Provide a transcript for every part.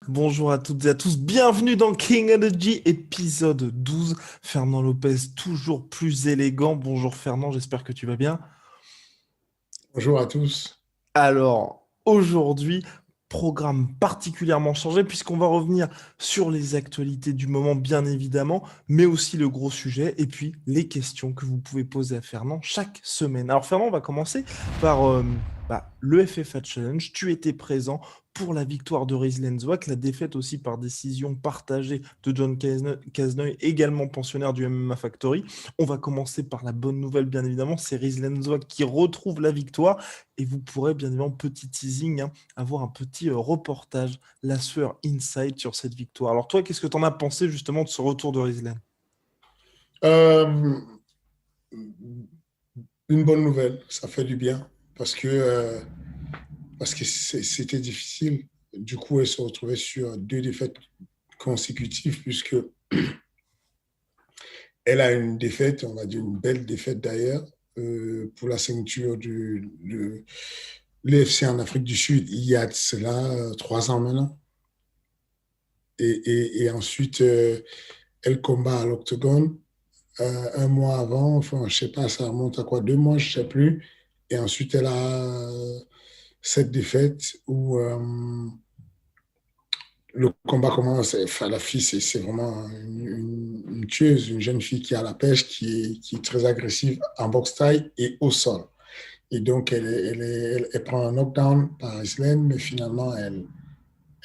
Bonjour à toutes et à tous, bienvenue dans King Energy, épisode 12. Fernand Lopez, toujours plus élégant. Bonjour Fernand, j'espère que tu vas bien. Bonjour à tous. Alors, aujourd'hui, programme particulièrement chargé puisqu'on va revenir sur les actualités du moment, bien évidemment, mais aussi le gros sujet et puis les questions que vous pouvez poser à Fernand chaque semaine. Alors Fernand, on va commencer par le FFA Challenge. Tu étais présent pour la victoire de Riz Lenzouak, la défaite aussi par décision partagée de John Cazeneuille, également pensionnaire du MMA Factory. On va commencer par la bonne nouvelle, bien évidemment, c'est Riz Lenzouak qui retrouve la victoire et vous pourrez, bien évidemment, petit teasing, hein, avoir un petit reportage, la sueur inside sur cette victoire. Alors toi, qu'est-ce que tu en as pensé justement de ce retour de Rizlan? Euh, une bonne nouvelle, ça fait du bien parce que c'était difficile. Du coup, elle se retrouvait sur deux défaites consécutives puisque elle a une défaite, on va dire une belle défaite d'ailleurs, pour la ceinture de l'EFC en Afrique du Sud. Il y a de cela 3 ans maintenant. Et ensuite, elle combat à l'Octogone un mois avant, enfin, je sais pas, ça remonte à quoi, 2 mois, je sais plus. Et ensuite, elle a cette défaite où le combat commence. Enfin, la fille, c'est vraiment une tueuse, une jeune fille qui a la pêche, qui est très agressive en boxe taille et au sol. Et donc, elle prend un knockdown par Islène, mais finalement,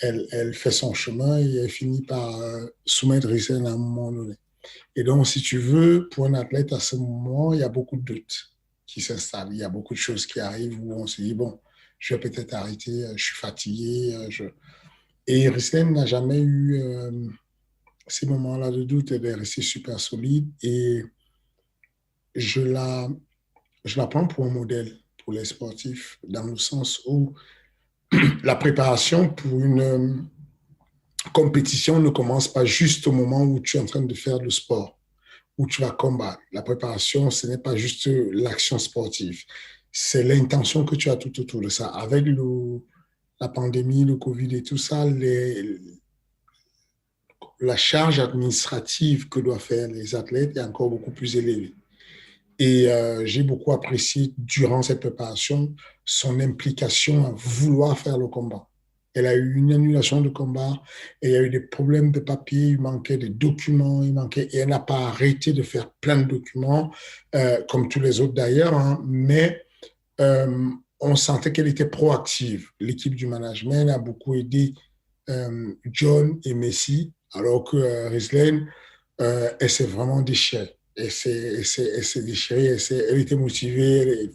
elle fait son chemin et elle finit par soumettre Islène à un moment donné. Et donc, si tu veux, pour un athlète, à ce moment, il y a beaucoup de doutes qui s'installent. Il y a beaucoup de choses qui arrivent où on se dit, bon, je vais peut-être arrêter, je suis fatigué. Et Rislen n'a jamais eu ces moments-là de doute. Elle est restée super solide et je la, je la prends pour un modèle pour les sportifs, dans le sens où la préparation pour une compétition ne commence pas juste au moment où tu es en train de faire le sport, où tu vas combattre. La préparation, ce n'est pas juste l'action sportive, c'est l'intention que tu as tout autour de ça. Avec la pandémie, le Covid et tout ça, la charge administrative que doivent faire les athlètes est encore beaucoup plus élevée. Et j'ai beaucoup apprécié durant cette préparation son implication à vouloir faire le combat. Elle a eu une annulation de combat, et il y a eu des problèmes de papier, il manquait des documents, et elle n'a pas arrêté de faire plein de documents, comme tous les autres d'ailleurs, hein, mais euh, on sentait qu'elle était proactive. L'équipe du management a beaucoup aidé John et Messi, alors que Rislane, elle s'est vraiment déchirée. Elle s'est déchirée, elle était motivée, elle est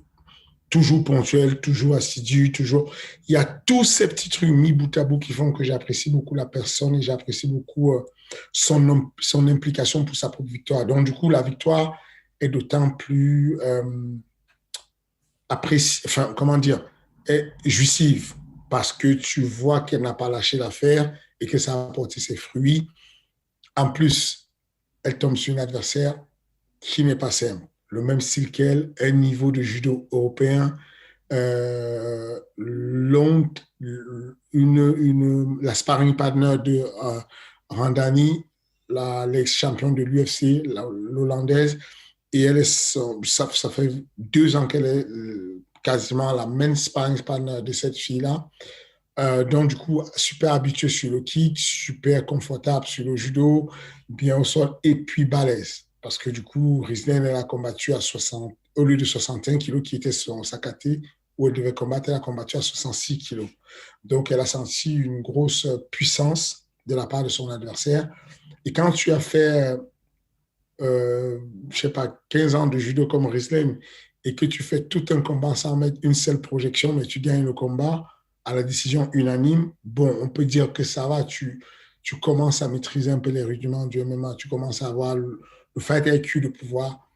toujours ponctuelle, toujours assidue, toujours. Il y a tous ces petits trucs mis bout à bout qui font que j'apprécie beaucoup la personne et j'apprécie beaucoup son implication pour sa propre victoire. Donc, du coup, la victoire est d'autant plus enfin, comment dire, est jouissive parce que tu vois qu'elle n'a pas lâché l'affaire et que ça a apporté ses fruits. En plus, elle tombe sur une adversaire qui n'est pas simple. Le même style qu'elle, un niveau de judo européen, long, la sparring partner de Randani, l'ex-championne de l'UFC, l'Hollandaise, et ça fait 2 ans qu'elle est quasiment la main sparring partner de cette fille-là. Donc, du coup, super habituée sur le kick, super confortable sur le judo, bien au sol, et puis balèze. Parce que du coup, Rislem, elle a combattu à 60, au lieu de 61 kilos qui était sa caté, où elle devait combattre, elle a combattu à 66 kilos. Donc, elle a senti une grosse puissance de la part de son adversaire. Et quand tu as fait, je ne sais pas, 15 ans de judo comme Rislem, et que tu fais tout un combat sans mettre une seule projection, mais tu gagnes le combat à la décision unanime, bon, on peut dire que ça va, tu commences à maîtriser un peu les rudiments du MMA, tu commences à avoir le fight IQ de pouvoir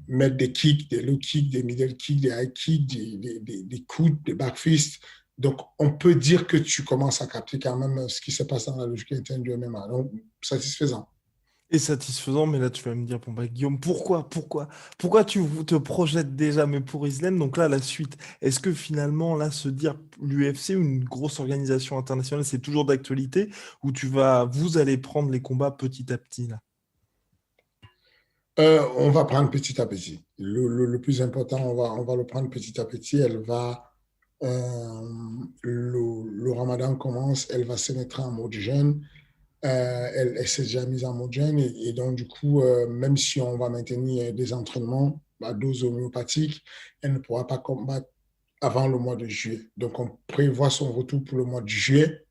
mettre des kicks, des low kicks, des middle kicks, des high kicks, des coudes, des back fists. Donc, on peut dire que tu commences à capter quand même ce qui se passe dans la logique interne du MMA. Donc, satisfaisant. Et satisfaisant, mais là tu vas me dire, bon bah Guillaume, pourquoi tu te projettes déjà, mais pour Islam, donc là la suite, est-ce que finalement là se dire l'UFC ou une grosse organisation internationale, c'est toujours d'actualité, ou vous allez prendre les combats petit à petit là? On va prendre petit à petit. Le plus important, on va le prendre petit à petit. Le Ramadan commence, elle va se mettre en mode jeûne. Elle s'est déjà mise en mode jeûne et donc du coup, même si on va maintenir des entraînements à dose homéopathique, elle ne pourra pas combattre avant le mois de juillet. Donc on prévoit son retour pour le mois de juillet.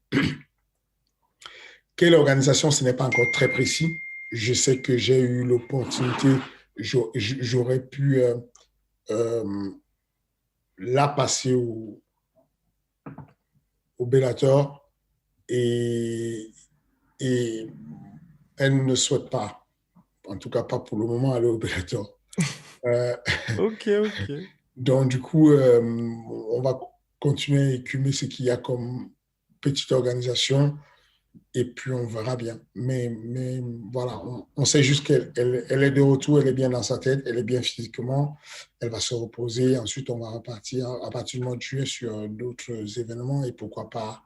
Quelle organisation, ce n'est pas encore très précis. Je sais que j'ai eu l'opportunité, j'aurais pu euh, la passer au Bellator et, et elle ne souhaite pas, en tout cas pas pour le moment, aller au Bellator. Euh, Ok, ok. donc, du coup, on va continuer à écumer ce qu'il y a comme petite organisation et puis on verra bien. Mais voilà, on sait juste qu'elle est de retour, elle est bien dans sa tête, elle est bien physiquement, elle va se reposer. Ensuite, on va repartir à partir du mois de juillet sur d'autres événements et pourquoi pas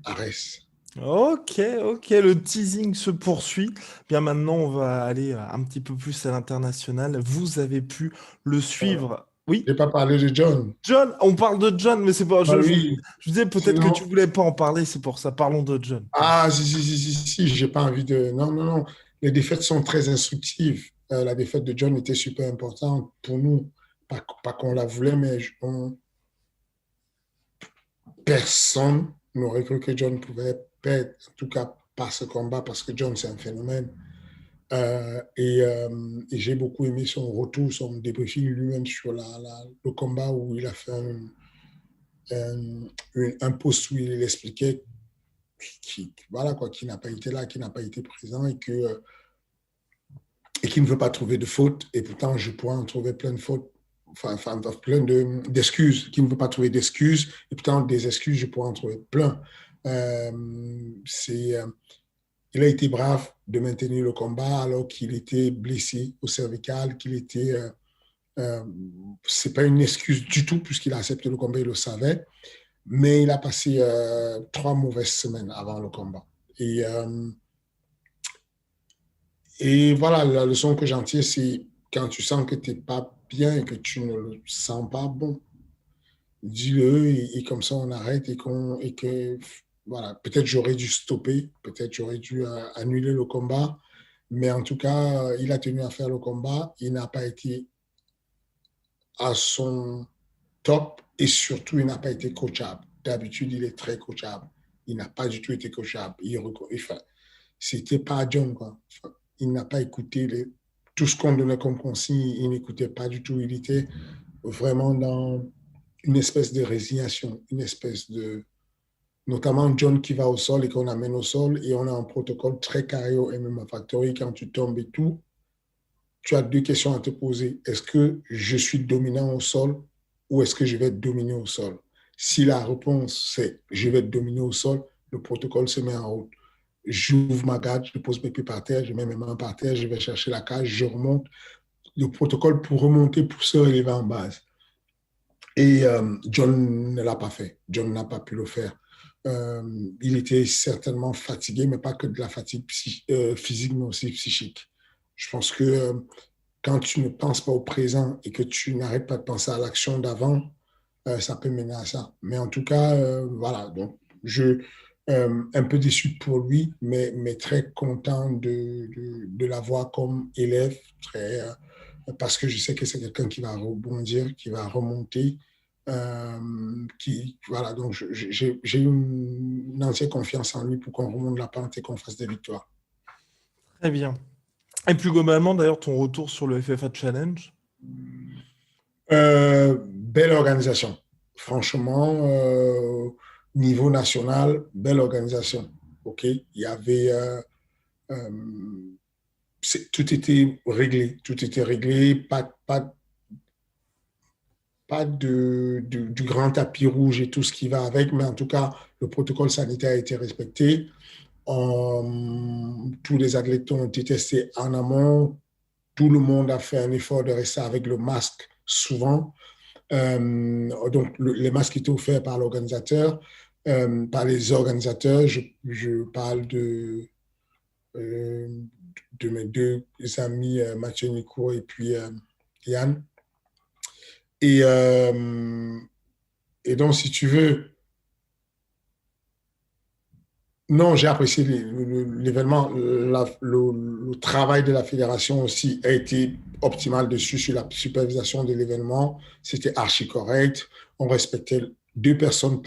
Arès. Ok, ok, le teasing se poursuit. Bien maintenant, on va aller un petit peu plus à l'international. Vous avez pu le Euh, suivre. Oui, je n'ai pas parlé de John. John, on parle de John, mais c'est pas. Ah oui, Je disais peut-être que tu sinon, voulais pas en parler, c'est pour ça. Parlons de John. ah, si, j'ai pas envie de. Non, non, non. Les défaites sont très instructives. La défaite de John était super importante pour nous. Pas qu'on la voulait, mais personne n'aurait cru que John pouvait perdre, en tout cas pas ce combat, parce que John, c'est un phénomène. Et j'ai beaucoup aimé son retour, son débriefing lui-même sur le combat où il a fait un post où il expliquait voilà, quoi, qui n'a pas été là, qui n'a pas été présent et qui ne veut pas trouver de fautes. Et pourtant, je pourrais en trouver plein de fautes, enfin plein d'excuses, qui ne veut pas trouver d'excuses. Et pourtant, des excuses, je pourrais en trouver plein. Euh, c'est, euh, il a été brave de maintenir le combat alors qu'il était blessé au cervical, qu'il était. C'est pas une excuse du tout puisqu'il a accepté le combat, il le savait, mais il a passé 3 mauvaises semaines avant le combat. Et voilà, la leçon que j'en tire, c'est quand tu sens que tu n'es pas bien et que tu ne le sens pas bon, dis-le et comme ça on arrête et que voilà, peut-être j'aurais dû stopper, peut-être j'aurais dû annuler le combat, mais en tout cas, il a tenu à faire le combat, il n'a pas été à son top et surtout, il n'a pas été coachable. D'habitude, il est très coachable. Il n'a pas du tout été coachable. Enfin, c'était pas John, quoi. Enfin, il n'a pas écouté tout ce qu'on donnait comme consigne, il n'écoutait pas du tout. Il était vraiment dans une espèce de résignation, une espèce de. Notamment John qui va au sol et qu'on amène au sol et on a un protocole très carré au MMA Factory quand tu tombes et tout. Tu as 2 questions à te poser. Est-ce que je suis dominant au sol ou est-ce que je vais être dominé au sol? Si la réponse c'est je vais être dominé au sol, le protocole se met en route. J'ouvre ma garde, je pose mes pieds par terre, je mets mes mains par terre, je vais chercher la cage, je remonte. Le protocole pour remonter, pour se relever en base. Et John ne l'a pas fait. John n'a pas pu le faire. Euh, il était certainement fatigué, mais pas que de la fatigue physique, mais aussi psychique. Je pense que quand tu ne penses pas au présent et que tu n'arrêtes pas de penser à l'action d'avant, ça peut mener à ça. Mais en tout cas, voilà. Donc, un peu déçu pour lui, mais très content de l'avoir comme élève, parce que je sais que c'est quelqu'un qui va rebondir, qui va remonter. Voilà, donc j'ai une entière confiance en lui pour qu'on remonte la pente et qu'on fasse des victoires. Très bien. Et plus globalement, d'ailleurs, ton retour sur le FFA Challenge. Belle organisation. Franchement, niveau national, belle organisation. OK? Il y avait. Euh, tout était réglé. Tout était réglé. Pas du grand tapis rouge et tout ce qui va avec, mais en tout cas, le protocole sanitaire a été respecté. Tous les athlètes ont été testés en amont. Tout le monde a fait un effort de rester avec le masque souvent. Donc, les masques étaient offerts par l'organisateur, par les organisateurs. Je parle euh, de mes deux amis, Mathieu Nico et puis Yann. Et, euh, et donc, si tu veux, non, j'ai apprécié l'événement. Le travail de la fédération aussi a été optimal dessus sur la supervision de l'événement. C'était archi correct. On respectait deux personnes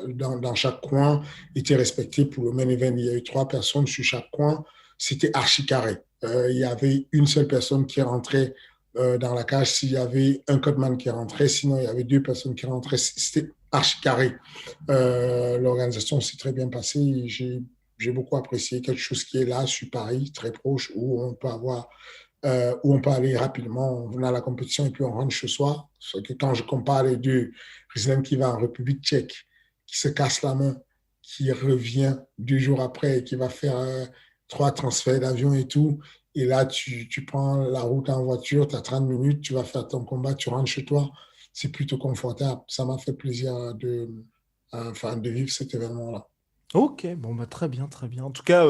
dans chaque coin, étaient respectées pour le même événement. Il y a eu trois personnes sur chaque coin. C'était archi carré. Il y avait une seule personne qui rentrait dans la cage s'il y avait un codeman qui rentrait. Sinon, il y avait deux personnes qui rentraient. C'était archi carré. L'organisation s'est très bien passée. J'ai beaucoup apprécié quelque chose qui est là sur Paris, très proche, où on peut aller rapidement. On a la compétition et puis on rentre chez soi. Parce que quand je compare les deux, Rizlan qui va en République tchèque, qui se casse la main, qui revient 2 jours après et qui va faire 3 transferts d'avion et tout. Et là, tu prends la route en voiture, tu as 30 minutes, tu vas faire ton combat, tu rentres chez toi. C'est plutôt confortable. Ça m'a fait plaisir de vivre cet événement-là. Ok, bon bah très bien, très bien. En tout cas,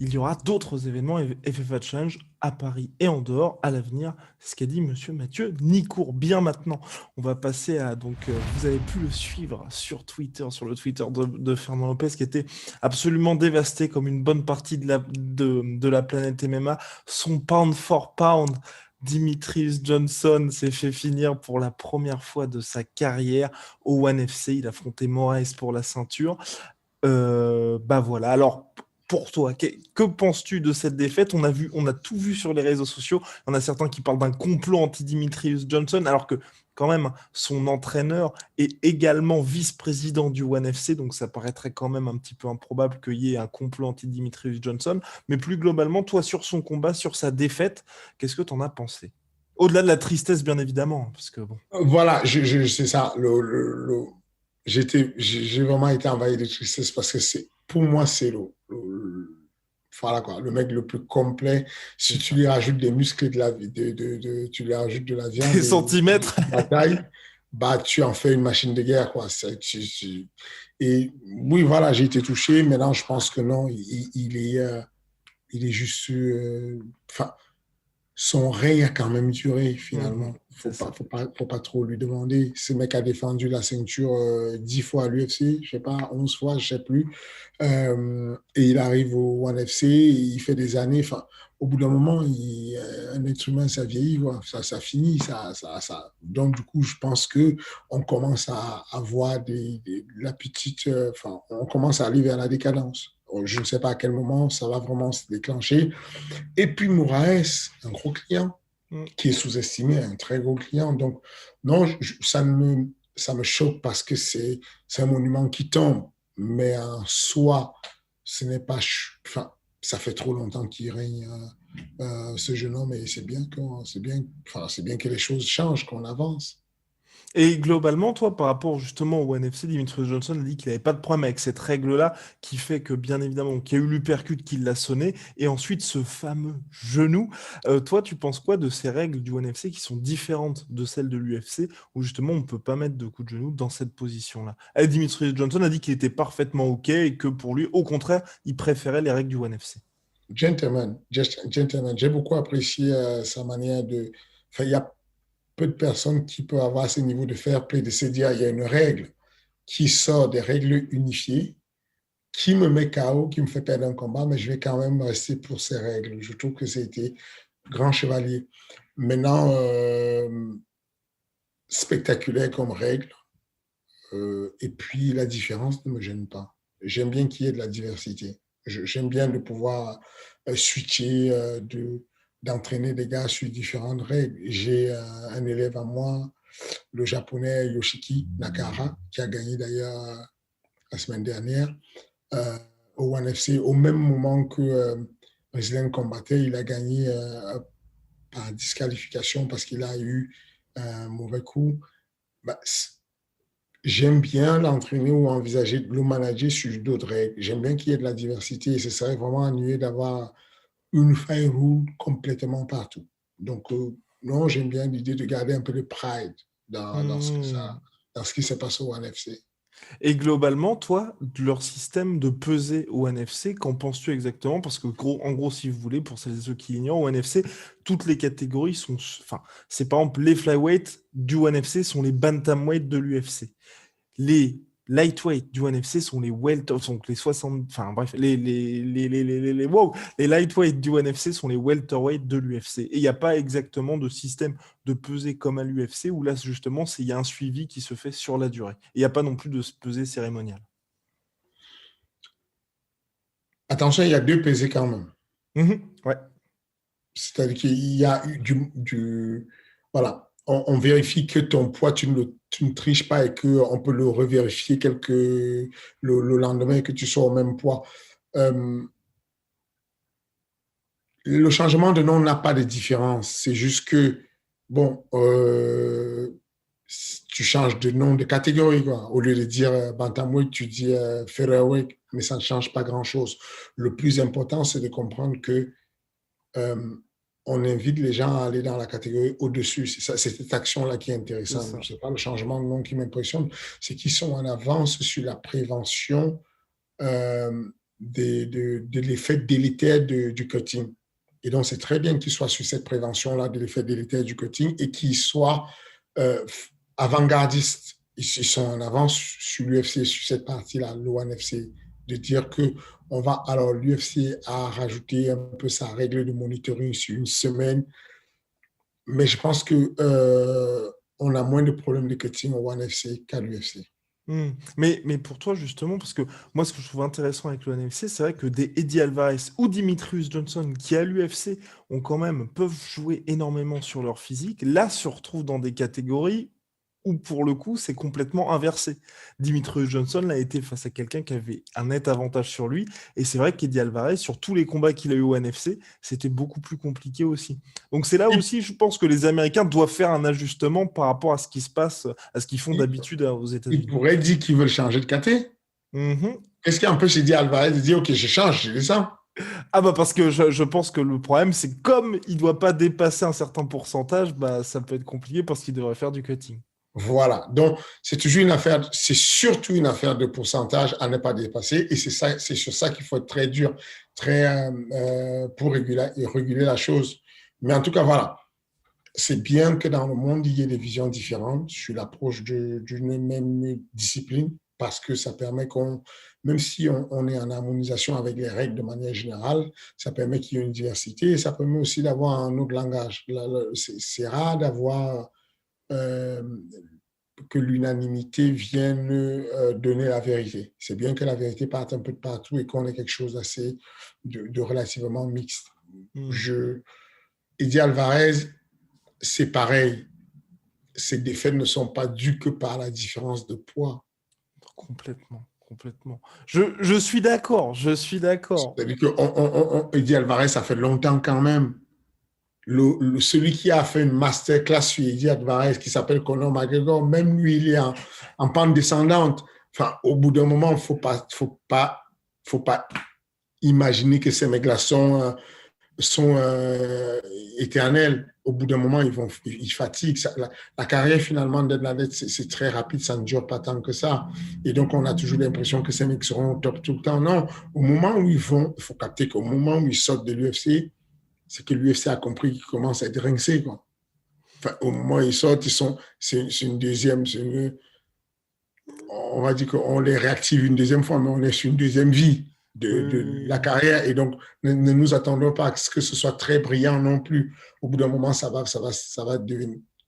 il y aura d'autres événements FFA Challenge à Paris et en dehors à l'avenir. C'est ce qu'a dit Monsieur Mathieu Nicourt. Bien maintenant, on va passer à vous avez pu le suivre sur Twitter, sur le Twitter de Fernand Lopez, qui était absolument dévasté comme une bonne partie de la planète MMA. Son pound for pound. Dimitrius Johnson s'est fait finir pour la première fois de sa carrière au ONE FC. Il affrontait Moraes pour la ceinture. Bah voilà. Alors, pour toi, que penses-tu de cette défaite? On a tout vu sur les réseaux sociaux. Il y en a certains qui parlent d'un complot anti-Dimitrius Johnson, alors que quand même, son entraîneur est également vice-président du ONE FC, donc ça paraîtrait quand même un petit peu improbable qu'il y ait un complot anti-Dimitrius Johnson. Mais plus globalement, toi, sur son combat, sur sa défaite, qu'est-ce que tu en as pensé? Au-delà de la tristesse, bien évidemment, parce que bon. Voilà, c'est ça. J'ai vraiment été envahi de tristesse parce que pour moi, c'est voilà quoi, le mec le plus complet. Si C'est tu ça. lui rajoutes des muscles et tu lui rajoutes de la Des viande et centimètres. de la taille, bah, tu en fais une machine de guerre, quoi. Et oui, voilà, j'ai été touché. Maintenant, je pense que non, il est juste, enfin, son règne a quand même duré Mhm, finalement. c'est ça. Faut pas trop lui demander. Ce mec a défendu la ceinture 10 fois à l'UFC, je sais pas, 11 fois, je sais plus. Et il arrive au ONE FC, il fait des années. Enfin, au bout d'un moment, un être humain, ça vieillit, quoi. Ça finit. Donc, du coup, je pense que on commence à avoir la petite. Enfin, on commence à aller vers la décadence. Je ne sais pas à quel moment ça va vraiment se déclencher. Et puis Moraes, un gros client Mm. qui est sous-estimé, un très gros client. Donc, non, ça me choque parce que c'est un monument qui tombe. Mais en soi, ce n'est pas. Enfin, ça fait trop longtemps qu'il règne, ce jeune homme, et c'est bien que les choses changent, qu'on avance. Et globalement, toi, par rapport justement au NFC, Dimitri Johnson a dit qu'il n'avait pas de problème avec cette règle-là, qui fait que, bien évidemment, qu'il y a eu l'uppercut qui l'a sonné, et ensuite ce fameux genou. Toi, tu penses quoi de ces règles du NFC qui sont différentes de celles de l'UFC, où justement on ne peut pas mettre de coup de genou dans cette position-là? Et Dimitri Johnson a dit qu'il était parfaitement OK et que pour lui, au contraire, il préférait les règles du NFC. Gentleman. J'ai beaucoup apprécié sa manière de. Enfin, il y a peu de personnes qui peuvent avoir ce niveau de fair play, de se dire il y a une règle qui sort des règles unifiées, qui me met KO, qui me fait perdre un combat, mais je vais quand même rester pour ces règles. Je trouve que c'était grand chevalier. Maintenant, spectaculaire comme règle, et puis la différence ne me gêne pas. J'aime bien qu'il y ait de la diversité. J'aime bien de pouvoir switcher, d'entraîner des gars sur différentes règles. J'ai un élève à moi, le japonais Yoshiki Nakahara, qui a gagné d'ailleurs la semaine dernière au ONE FC, au même moment que Brésilien combattait, il a gagné par disqualification parce qu'il a eu un mauvais coup. Bah, J'aime bien l'entraîner ou envisager de le manager sur d'autres règles. J'aime bien qu'il y ait de la diversité et ce serait vraiment ennuyeux d'avoir une feuille rouge complètement partout. Donc, non, j'aime bien l'idée de garder un peu de pride Hmm. dans ce qui se passe au NFC. Et globalement, toi, de leur système de pesée au NFC, qu'en penses-tu exactement? Parce que, en gros, si vous voulez, pour celles et ceux qui ignorent, au NFC, toutes les catégories sont. Enfin, c'est par exemple les flyweight du NFC sont les bantamweight de l'UFC. Les lightweight du NFC sont les welter, sont les 60, enfin bref, wow, les lightweight du NFC sont les welterweight de l'UFC. Et il n'y a pas exactement de système de pesée comme à l'UFC où là, justement, il y a un suivi qui se fait sur la durée. Et il n'y a pas non plus de pesée cérémoniale. Attention, il y a deux pesées quand même. Ouais, C'est-à-dire qu'il y a voilà, on vérifie que ton poids, tu ne triches pas et qu'on peut le revérifier le lendemain que tu sois au même poids. Euh, le changement de nom n'a pas de différence. C'est juste que, bon, tu changes de nom de catégorie, quoi. Au lieu de dire bantamweight, tu dis featherweight, mais ça ne change pas grand-chose. Le plus important, c'est de comprendre que euh, on invite les gens à aller dans la catégorie au-dessus. C'est cette action-là qui est c'est intéressante. ça. Ce n'est pas le changement de nom qui m'impressionne, c'est qu'ils sont en avance sur la prévention euh, de l'effet délétère du cutting. Et donc, c'est très bien qu'ils soient sur cette prévention-là de l'effet délétère du cutting et qu'ils soient euh, avant-gardistes. Ils sont en avance sur l'UFC, sur cette partie-là, l'ONFC, de dire que alors l'UFC a rajouté un peu sa règle de monitoring sur une semaine, mais je pense que on a moins de problèmes de cutting au ONE FC qu'à l'UFC. Mais pour toi, justement, parce que moi, ce que je trouve intéressant avec le NFC, c'est vrai que des Eddie Alvarez ou Dimitrius Johnson, qui à l'UFC ont quand même, peuvent jouer énormément sur leur physique, là se retrouvent dans des catégories où, pour le coup, c'est complètement inversé. Dimitrius Johnson l'a été face à quelqu'un qui avait un net avantage sur lui, et c'est vrai qu'Eddie Alvarez, sur tous les combats qu'il a eu au NFC, c'était beaucoup plus compliqué aussi. Donc c'est là aussi, je pense que les Américains doivent faire un ajustement par rapport à ce qui se passe, à ce qu'ils font Ils, d'habitude aux ils États-Unis. pourraient dire qu'ils veulent changer de caté. Mhm. Qu'est-ce qui empêche Eddie Alvarez de dire, OK, je change, je descends. Ah bah parce que je pense que le problème, c'est que comme il doit pas dépasser un certain pourcentage, bah ça peut être compliqué parce qu'il devrait faire du cutting. Voilà. Donc, c'est toujours une affaire, c'est surtout une affaire de pourcentage à ne pas dépasser. Et c'est ça, c'est sur ça qu'il faut être très dur, pour réguler la chose. Mais en tout cas, voilà. C'est bien que dans le monde, il y ait des visions différentes sur l'approche d'une même discipline parce que ça permet même si on est en harmonisation avec les règles de manière générale, ça permet qu'il y ait une diversité et ça permet aussi d'avoir un autre langage. C'est rare d'avoir euh, que l'unanimité vienne donner la vérité. C'est bien que la vérité parte un peu de partout et qu'on ait quelque chose d'assez, de relativement mixte. Hmm. Je, Eddie Alvarez, c'est pareil. Ces défaites ne sont pas dues que par la différence de poids. Complètement, complètement. Je suis d'accord, je suis d'accord. C'est-à-dire que Eddie Alvarez, ça fait longtemps quand même. Celui qui a fait une masterclass sur Eddie Alvarez, qui s'appelle Conor McGregor, même lui, il est en pente descendante. Enfin, au bout d'un moment, il ne faut pas imaginer que ces mecs-là sont éternels. Au bout d'un moment, ils fatiguent. La carrière, finalement, d'Ed Ladet, c'est très rapide, ça ne dure pas tant que ça. Et donc, on a toujours l'impression que ces mecs seront au top tout le temps. Non, au moment où il faut capter qu'au moment où ils sortent de l'UFC, c'est que l'UFC a compris qu'ils commencent à être rincés, quoi. Enfin, au moment où ils sortent, c'est une deuxième, on va dire qu'on les réactive une deuxième fois, mais on est sur une deuxième vie Oui, de la oui, carrière. Et donc, ne nous attendons pas à ce que ce soit très brillant non plus. Au bout d'un moment, ça va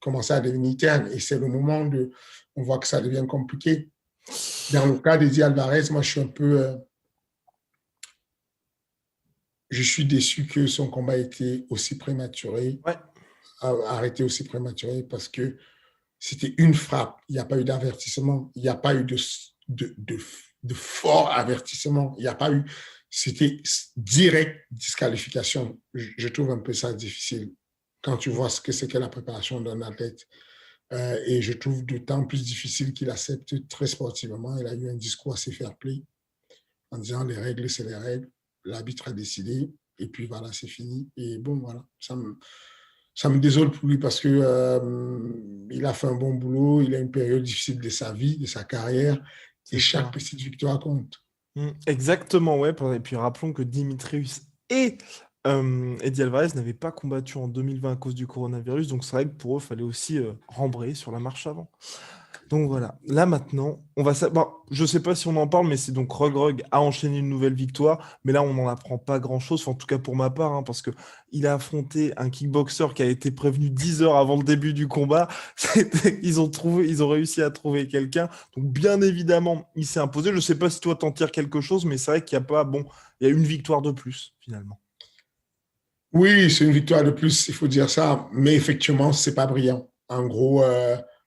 commencer à devenir terne. Et c'est le moment on voit que ça devient compliqué. Dans le cas d'Eddie Alvarez, moi, je suis déçu que son combat ait été aussi prématuré, ouais. arrêté aussi prématuré, parce que c'était une frappe. Il n'y a pas eu d'avertissement. Il n'y a pas eu de, de, de fort avertissement. Il n'y a pas eu. C'était direct disqualification. Je trouve un peu ça difficile quand tu vois ce que c'est que la préparation d'un athlète. Et je trouve d'autant plus difficile qu'il accepte très sportivement. Il a eu un discours assez fair-play en disant les règles, c'est les règles. L'arbitre a décidé. Et puis voilà, c'est fini. Et bon, voilà, ça me désole pour lui parce que il a fait un bon boulot, il a une période difficile de sa vie, de sa carrière, et C'est chaque ça. petite victoire compte. Exactement, ouais. Et puis rappelons que Dimitrius et Eddie Alvarez n'avaient pas combattu en 2020 à cause du coronavirus, donc c'est vrai que pour eux, il fallait aussi rembrayer sur la marche avant. Donc voilà, là maintenant, bon, je sais pas si on en parle, mais c'est donc Rug a enchaîné une nouvelle victoire, mais là on n'en apprend pas grand-chose, enfin, en tout cas pour ma part, hein, parce que il a affronté un kickboxer qui a été prévenu 10 heures avant le début du combat. Ils ont réussi à trouver quelqu'un. Donc bien évidemment, il s'est imposé. Je sais pas si toi t'en tires quelque chose, mais c'est vrai qu'il y a pas, bon, il y a une victoire de plus finalement. Oui, c'est une victoire de plus, il faut dire ça, mais effectivement, c'est pas brillant. En gros,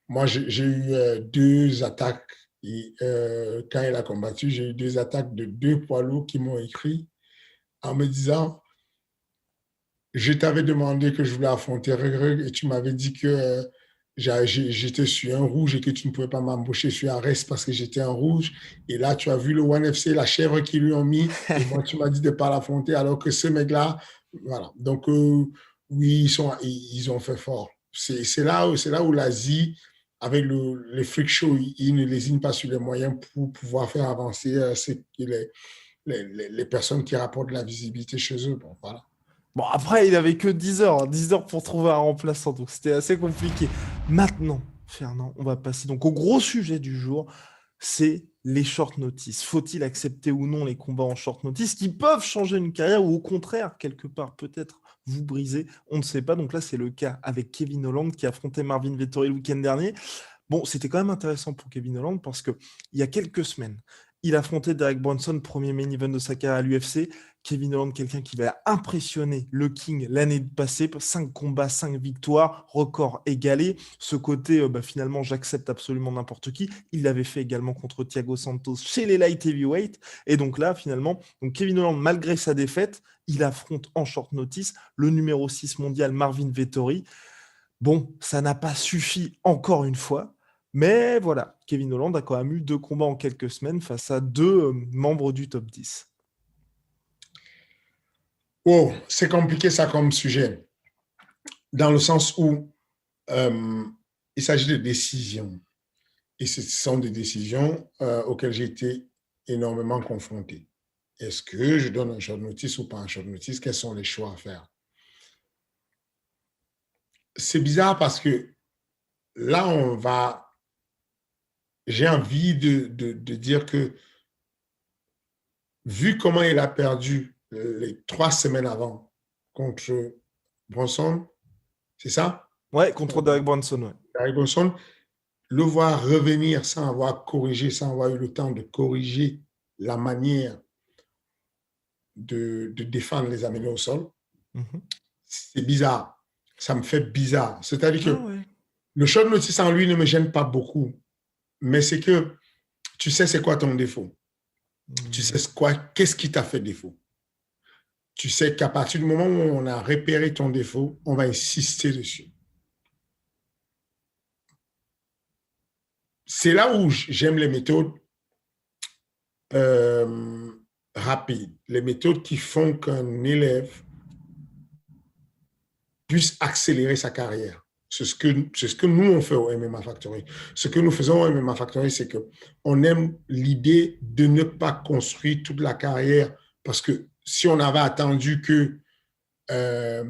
moi, j'ai eu deux attaques. Quand il a combattu, j'ai eu deux attaques de deux poids lourds qui m'ont écrit en me disant, je t'avais demandé que je voulais affronter Regreg et tu m'avais dit que j'étais sur un rouge et que tu ne pouvais pas m'embaucher sur un reste parce que j'étais un rouge. Et là, tu as vu le One FC, la chèvre qu'ils lui ont mis, et moi, tu m'as dit de ne pas l'affronter alors que ce mec-là, voilà. Donc, oui, ils ont fait fort. C'est là où l'Asie, avec les freak shows, ils ne lésinent pas sur les moyens pour pouvoir faire avancer les personnes qui rapportent de la visibilité chez eux. Bon, voilà. Bon, après, il avait que 10 heures, hein, 10 heures pour trouver un remplaçant, donc c'était assez compliqué. Maintenant, Fernand, on va passer donc au gros sujet du jour, c'est les short notice. Faut-il accepter ou non les combats en short notice qui peuvent changer une carrière ou au contraire, quelque part, peut-être vous briser? On ne sait pas. Donc là, c'est le cas avec Kevin Holland qui affrontait Marvin Vettori le week-end dernier. Bon, c'était quand même intéressant pour Kevin Holland parce que il y a quelques semaines, il affrontait Derek Brunson, premier main event de sa carrière à l'UFC. Kevin Holland, quelqu'un qui va impressionner le King l'année passée, 5 combats, 5 victoires, record égalé. Ce côté, finalement, j'accepte absolument n'importe qui. Il l'avait fait également contre Thiago Santos chez les light heavyweight. Et donc là, finalement, donc Kevin Holland, malgré sa défaite, il affronte en short notice le numéro 6 mondial Marvin Vettori. Bon, ça n'a pas suffi encore une fois, mais voilà, Kevin Holland a quand même eu 2 combats en quelques semaines face à 2 membres du top 10. Oh, c'est compliqué ça comme sujet, dans le sens où euh, il s'agit de décisions. Et ce sont des décisions auxquelles j'ai été énormément confronté. Est-ce que je donne un short notice ou pas un short notice? Quels sont les choix à faire? C'est bizarre parce que là, j'ai envie de dire que vu comment il a perdu les 3 semaines avant contre Bronson, c'est ça? Ouais, contre Derek Brunson, ouais. Gary Bronson, le voir revenir sans avoir corrigé, sans avoir eu le temps de corriger la manière de défendre les amener au sol, Mhm. c'est bizarre. Ça me fait bizarre. C'est-à-dire Ah que ouais. le short notice en lui ne me gêne pas beaucoup, mais c'est que tu sais c'est quoi ton défaut. Tu sais quoi, qu'est-ce qui t'a fait défaut. Tu sais qu'à partir du moment où on a repéré ton défaut, on va insister dessus. C'est là où j'aime les méthodes euh, rapides, les méthodes qui font qu'un élève puisse accélérer sa carrière. C'est ce que nous, on fait au MMA Factory. Ce que nous faisons au MMA Factory, c'est qu'on aime l'idée de ne pas construire toute la carrière parce que si on avait attendu que euh,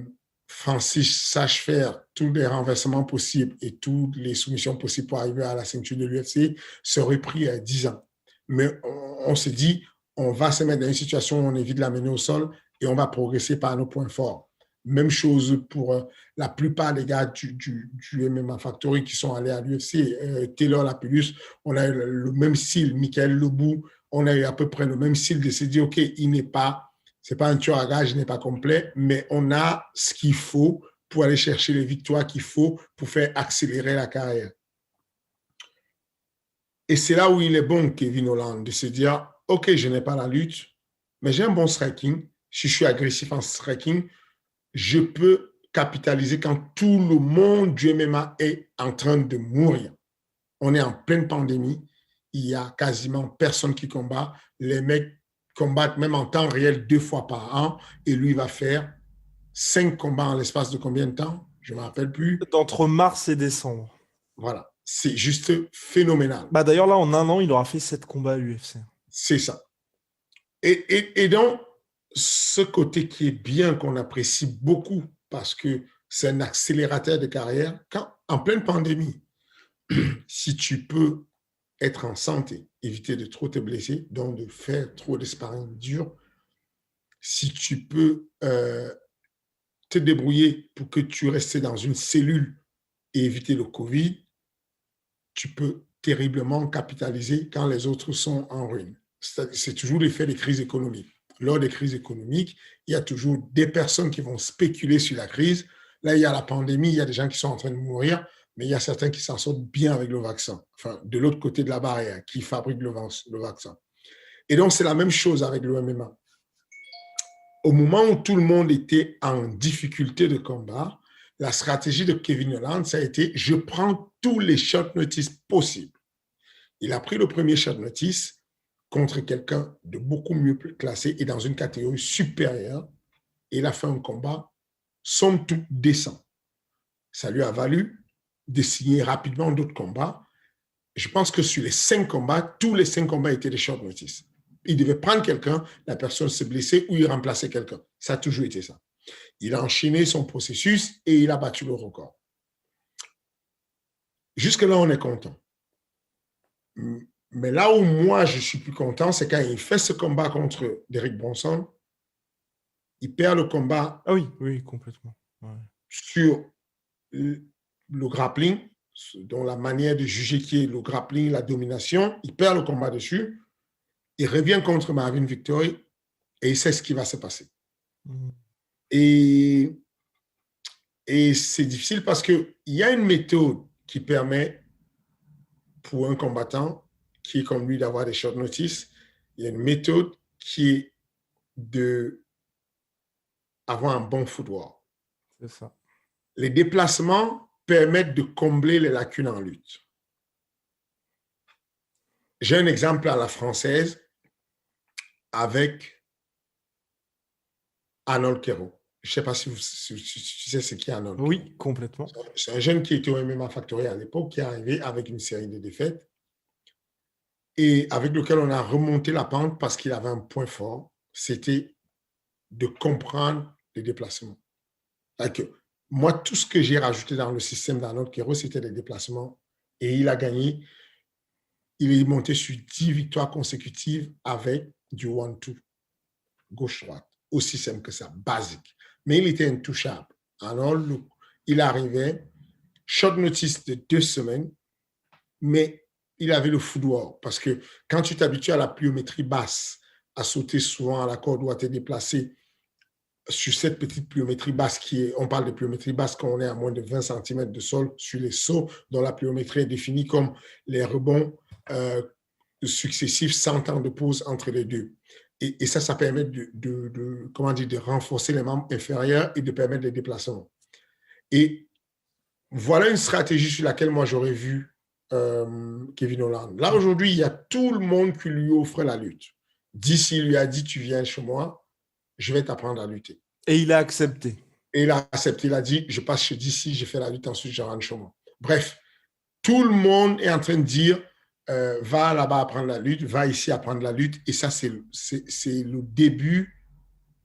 Francis sache faire tous les renversements possibles et toutes les soumissions possibles pour arriver à la ceinture de l'UFC, ça aurait pris 10 ans. Mais on s'est dit, on va se mettre dans une situation où on évite de l'amener au sol et on va progresser par nos points forts. Même chose pour la plupart des gars du MMA Factory qui sont allés à l'UFC. Taylor Lapillus, on a eu le même style. Michael Lebou, on a eu à peu près le même style de se dire, OK, il n'est pas c'est pas un tueur à gage, il n'est pas complet, mais on a ce qu'il faut pour aller chercher les victoires qu'il faut pour faire accélérer la carrière. Et c'est là où il est bon, Kevin Holland, de se dire, OK, je n'ai pas la lutte, mais j'ai un bon striking. Si je suis agressif en striking, je peux capitaliser quand tout le monde du MMA est en train de mourir. On est en pleine pandémie. Il y a quasiment personne qui combat. Les mecs combattent même en temps réel 2 fois par an et lui va faire 5 combats en l'espace de combien de temps? Je ne me rappelle plus. D'entre mars et décembre. Voilà, c'est juste phénoménal. Bah d'ailleurs, là, en un an, il aura fait 7 combats à l'UFC. C'est ça. Et donc, ce côté qui est bien, qu'on apprécie beaucoup, parce que c'est un accélérateur de carrière, quand, en pleine pandémie, si tu peux être en santé, éviter de trop te blesser, donc de faire trop de sparring dur, si tu peux te débrouiller pour que tu restes dans une cellule et éviter le Covid, tu peux terriblement capitaliser quand les autres sont en ruine. C'est toujours l'effet des crises économiques. Lors des crises économiques, il y a toujours des personnes qui vont spéculer sur la crise. Là, il y a la pandémie, il y a des gens qui sont en train de mourir, mais il y a certains qui s'en sortent bien avec le vaccin. Enfin, de l'autre côté de la barrière, qui fabriquent le vaccin. Et donc, c'est la même chose avec le MMA. Au moment où tout le monde était en difficulté de combat, la stratégie de Kevin Holland, ça a été: je prends tous les short notice possibles. Il a pris le premier short notice contre quelqu'un de beaucoup mieux classé et dans une catégorie supérieure. Et il a fait un combat, somme toute, décent. Ça lui a valu de signer rapidement d'autres combats. Je pense que sur les 5 combats, tous les 5 combats étaient des short notice. Il devait prendre quelqu'un, la personne se blessait ou il remplaçait quelqu'un. Ça a toujours été ça. Il a enchaîné son processus et il a battu le record. Jusque-là, on est content. Mais là où moi, je suis plus content, c'est quand il fait ce combat contre Derek Bronson, il perd le combat. Ah oui, oui, complètement. Ouais. Sur le grappling, dont la manière de juger qui est le grappling, la domination, il perd le combat dessus, il revient contre Marvin Victory et il sait ce qui va se passer. Mmh. Et c'est difficile parce qu'il y a une méthode qui permet pour un combattant qui est comme lui d'avoir des short notice, il y a une méthode qui est d'avoir un bon footwork. C'est ça. Les déplacements permettent de combler les lacunes en lutte. J'ai un exemple à la française avec Arnold Quero. Je ne sais pas si tu sais ce qu'est Arnold. Oui, complètement. C'est un jeune qui était au MMA Factory à l'époque, qui est arrivé avec une série de défaites et avec lequel on a remonté la pente parce qu'il avait un point fort, c'était de comprendre les déplacements. Moi, tout ce que j'ai rajouté dans le système d'Arnold Quero, c'était les déplacements et il a gagné. Il est monté sur 10 victoires consécutives avec du 1-2, gauche-droite. Aussi simple que ça, basique. Mais il était intouchable. Alors, il arrivait, short notice de 2 semaines, mais il avait le footwork. Parce que quand tu t'habitues à la pliométrie basse, à sauter souvent à la corde ou à te déplacer sur cette petite pliométrie basse on parle de pliométrie basse quand on est à moins de 20 cm de sol sur les sauts, dont la pliométrie est définie comme les rebonds successifs sans temps de pause entre les deux. Et ça permet de renforcer les membres inférieurs et de permettre les déplacements. Et voilà une stratégie sur laquelle moi j'aurais vu Kevin Holland. Là, aujourd'hui, il y a tout le monde qui lui offre la lutte. D'ici, il lui a dit: tu viens chez moi, je vais t'apprendre à lutter. Et il a accepté. Et il a accepté, il a dit: je passe chez DC, je fais la lutte, ensuite je rentre chez moi. Bref, tout le monde est en train de dire: va là-bas apprendre la lutte, va ici apprendre la lutte. Et ça, c'est le début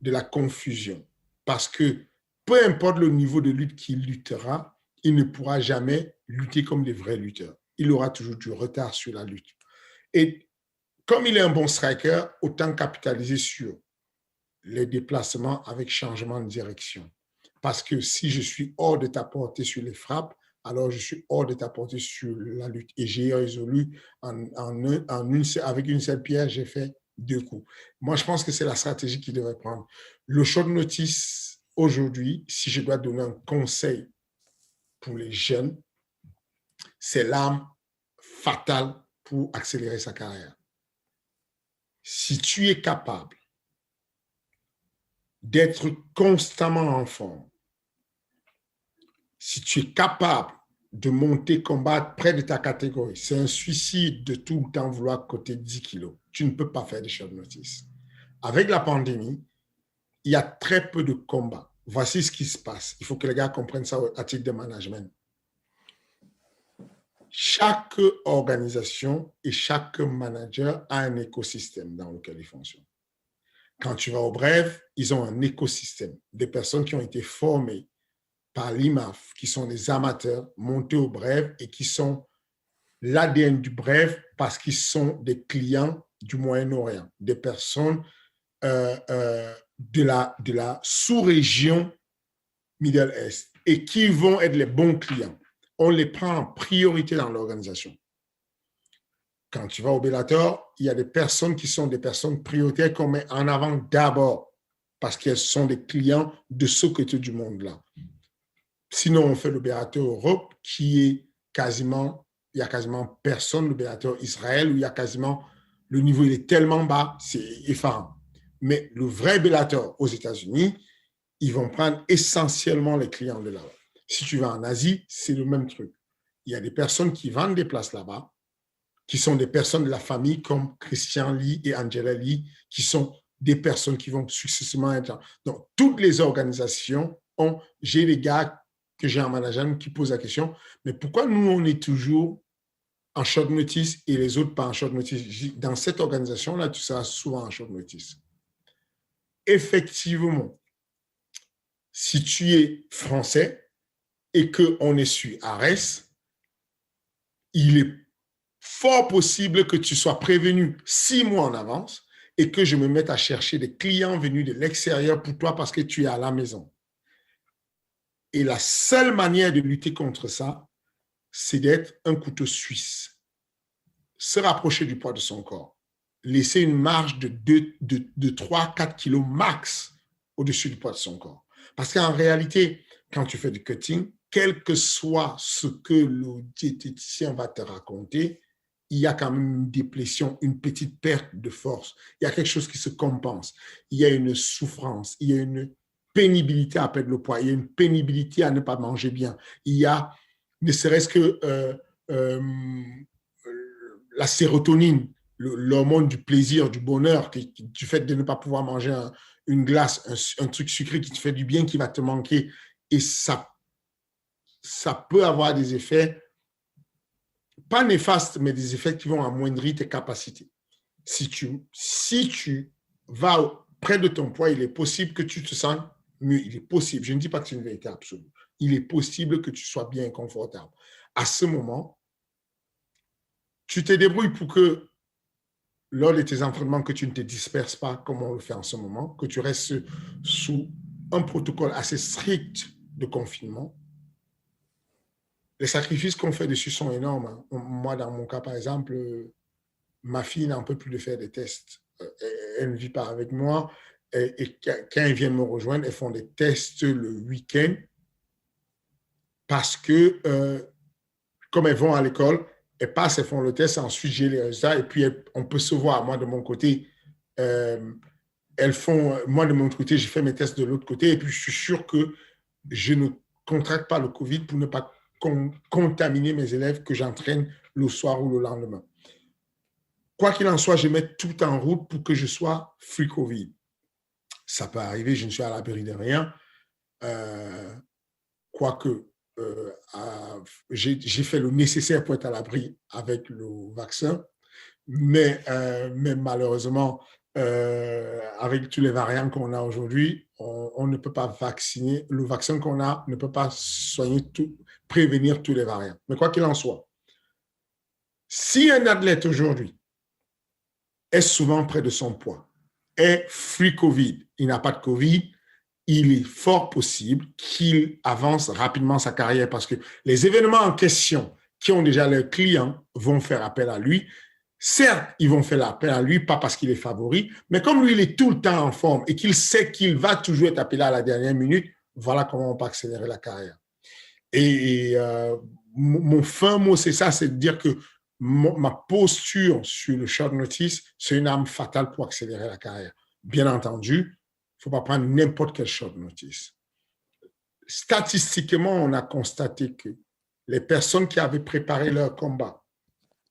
de la confusion. Parce que peu importe le niveau de lutte qu'il luttera, il ne pourra jamais lutter comme des vrais lutteurs. Il aura toujours du retard sur la lutte. Et comme il est un bon striker, autant capitaliser sur les déplacements avec changement de direction. Parce que si je suis hors de ta portée sur les frappes, alors je suis hors de ta portée sur la lutte. Et j'ai résolu avec une seule pierre, j'ai fait 2 coups. Moi, je pense que c'est la stratégie qu'il devrait prendre. Le short notice, aujourd'hui, si je dois donner un conseil pour les jeunes, c'est l'arme fatale pour accélérer sa carrière. Si tu es capable d'être constamment en forme, Si tu es capable de monter, combattre près de ta catégorie, c'est un suicide de tout le temps vouloir coter 10 kilos. Tu ne peux pas faire des short notice. Avec la pandémie, il y a très peu de combats. Voici ce qui se passe. Il faut que les gars comprennent ça à titre de management. Chaque organisation et chaque manager a un écosystème dans lequel ils fonctionnent. Quand tu vas au Brève, ils ont un écosystème. Des personnes qui ont été formées par l'IMAF, qui sont des amateurs montés au Brève et qui sont l'ADN du Brève parce qu'ils sont des clients du Moyen-Orient, des personnes de la sous-région Middle East et qui vont être les bons clients. On les prend en priorité dans l'organisation. Quand tu vas au Bellator, il y a des personnes qui sont des personnes prioritaires qu'on met en avant d'abord parce qu'elles sont des clients de ce côté du monde-là. Sinon, on fait le Bellator Europe qui est quasiment, il n'y a quasiment personne, le Bellator Israël, où il y a quasiment, le niveau il est tellement bas, c'est effarant. Mais le vrai Bellator aux États-Unis, ils vont prendre essentiellement les clients de là-bas. Si tu vas en Asie, c'est le même truc. Il y a des personnes qui vendent des places là-bas, qui sont des personnes de la famille comme Christian Lee et Angela Lee, qui sont des personnes qui vont successivement être. Donc, toutes les organisations ont, j'ai des gars que j'ai en management qui posent la question, mais pourquoi nous, on est toujours en short notice et les autres pas en short notice? Dans cette organisation-là, tu seras souvent en short notice. Effectivement, si tu es français et qu'on est sur Ares, il est fort possible que tu sois prévenu 6 mois en avance et que je me mette à chercher des clients venus de l'extérieur pour toi parce que tu es à la maison. Et la seule manière de lutter contre ça, c'est d'être un couteau suisse. Se rapprocher du poids de son corps. Laisser une marge de 3-4 kilos max au-dessus du poids de son corps. Parce qu'en réalité, quand tu fais du cutting, quel que soit ce que le diététicien va te raconter, il y a quand même une déplétion, une petite perte de force. Il y a quelque chose qui se compense. Il y a une souffrance, il y a une pénibilité à perdre le poids, il y a une pénibilité à ne pas manger bien. Il y a, ne serait-ce que la sérotonine, l'hormone du plaisir, du bonheur, du fait de ne pas pouvoir manger une glace, un truc sucré qui te fait du bien, qui va te manquer. Et ça peut avoir des effets, pas néfastes, mais des effets qui vont amoindrir tes capacités. Si tu vas près de ton poids, il est possible que tu te sens mieux. Il est possible. Je ne dis pas que c'est une vérité absolue. Il est possible que tu sois bien confortable. À ce moment, tu te débrouilles pour que lors de tes entraînements, que tu ne te disperses pas comme on le fait en ce moment, que tu restes sous un protocole assez strict de confinement. Les sacrifices qu'on fait dessus sont énormes. Moi, dans mon cas, par exemple, ma fille n'en peut plus de faire des tests. Elle ne vit pas avec moi. Et quand elle vient me rejoindre, elles font des tests le week-end parce que, comme elles vont à l'école, elles passent, elles font le test, ensuite j'ai les résultats et puis on peut se voir. Moi, de mon côté, moi, de mon côté, j'ai fait mes tests de l'autre côté et puis je suis sûr que je ne contracte pas le COVID pour ne pas contaminer mes élèves que j'entraîne le soir ou le lendemain. Quoi qu'il en soit, je mets tout en route pour que je sois free COVID. Ça peut arriver, je ne suis à l'abri de rien. Quoique, j'ai fait le nécessaire pour être à l'abri avec le vaccin, mais malheureusement, avec tous les variants qu'on a aujourd'hui, on ne peut pas vacciner. Le vaccin qu'on a ne peut pas prévenir tous les variants. Mais quoi qu'il en soit, si un athlète aujourd'hui est souvent près de son poids, est free COVID, il n'a pas de COVID, il est fort possible qu'il avance rapidement sa carrière parce que les événements en question qui ont déjà leurs clients vont faire appel à lui. Certes, ils vont faire appel à lui, pas parce qu'il est favori, mais comme lui, il est tout le temps en forme et qu'il sait qu'il va toujours être appelé à la dernière minute, voilà comment on peut accélérer la carrière. Et mon fin mot, c'est ça, c'est de dire que ma posture sur le short notice, c'est une arme fatale pour accélérer la carrière. Bien entendu, il ne faut pas prendre n'importe quel short notice. statistiquement, on a constaté que les personnes qui avaient préparé leur combat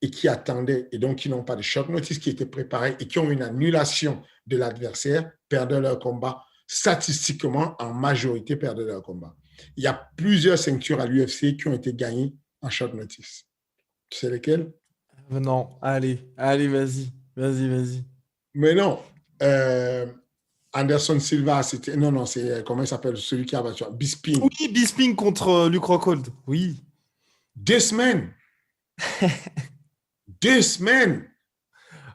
et qui attendaient, et donc qui n'ont pas de short notice, qui étaient préparés et qui ont une annulation de l'adversaire, perdaient leur combat. Statistiquement, en majorité, perdaient leur combat. Il y a plusieurs ceintures à l'UFC qui ont été gagnées en short notice. Tu sais lesquelles? Non, allez, vas-y. Mais non. Anderson Silva, c'était. Non, c'est. Comment il s'appelle? Celui qui a battu. Bisping. Oui, Bisping contre Luke Rockhold. Oui. 2 semaines. 2 semaines.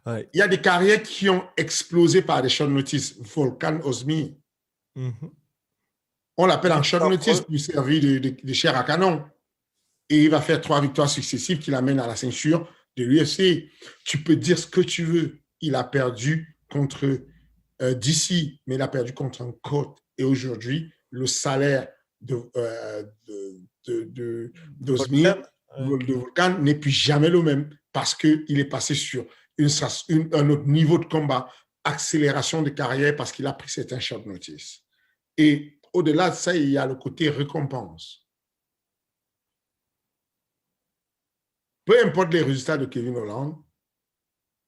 Ouais. Il y a des carrières qui ont explosé par des short notice. Volkan Ozdemir. On l'appelle en short notice pour servir de chair à canon. Et il va faire 3 victoires successives qui l'amènent à la ceinture de l'UFC. Tu peux dire ce que tu veux. Il a perdu contre DC, mais il a perdu contre un coach. Et aujourd'hui, le salaire d'Ozdemir, de Volkan, n'est plus jamais le même parce qu'il est passé sur un autre niveau de combat, accélération de carrière parce qu'il a pris certains short notice. Et au-delà de ça, il y a le côté récompense. Peu importe les résultats de Kevin Holland,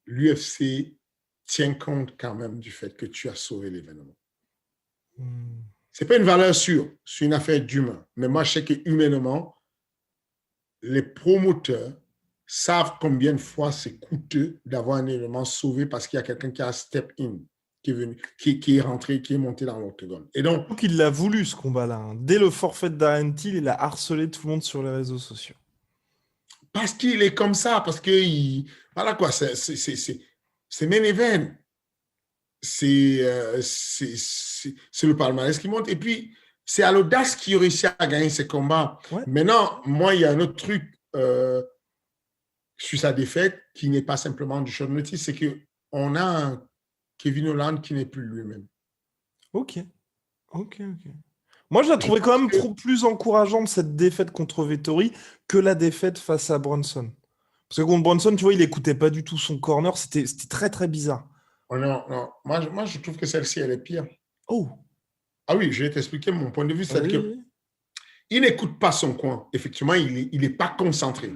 l'UFC tient compte quand même du fait que tu as sauvé l'événement. Ce n'est pas une valeur sûre, c'est une affaire d'humain. Mais moi, je sais que humainement, les promoteurs savent combien de fois c'est coûteux d'avoir un événement sauvé parce qu'il y a quelqu'un qui a step in, qui est venu, qui est rentré, qui est monté dans l'octogone. Et donc il l'a voulu, ce combat-là. Dès le forfait de Darren Till, il a harcelé tout le monde sur les réseaux sociaux. Parce qu'il est comme ça, parce que voilà quoi, c'est main event. C'est le palmarès qui monte. Et puis, c'est à l'audace qui réussit à gagner ses combats. Ouais. Maintenant, moi, il y a un autre truc sur sa défaite qui n'est pas simplement du short notice, c'est qu'on a un Kevin Holland qui n'est plus lui-même. Ok. Moi, je la trouvais quand même plus encourageante, cette défaite contre Vettori, que la défaite face à Brunson. Parce que contre Brunson, tu vois, il n'écoutait pas du tout son corner. C'était très, très bizarre. Oh non. Moi, je trouve que celle-ci, elle est pire. Oh. Ah oui, je vais t'expliquer mon point de vue. C'est-à-dire qu'il n'écoute pas son coin. Effectivement, il n'est pas concentré.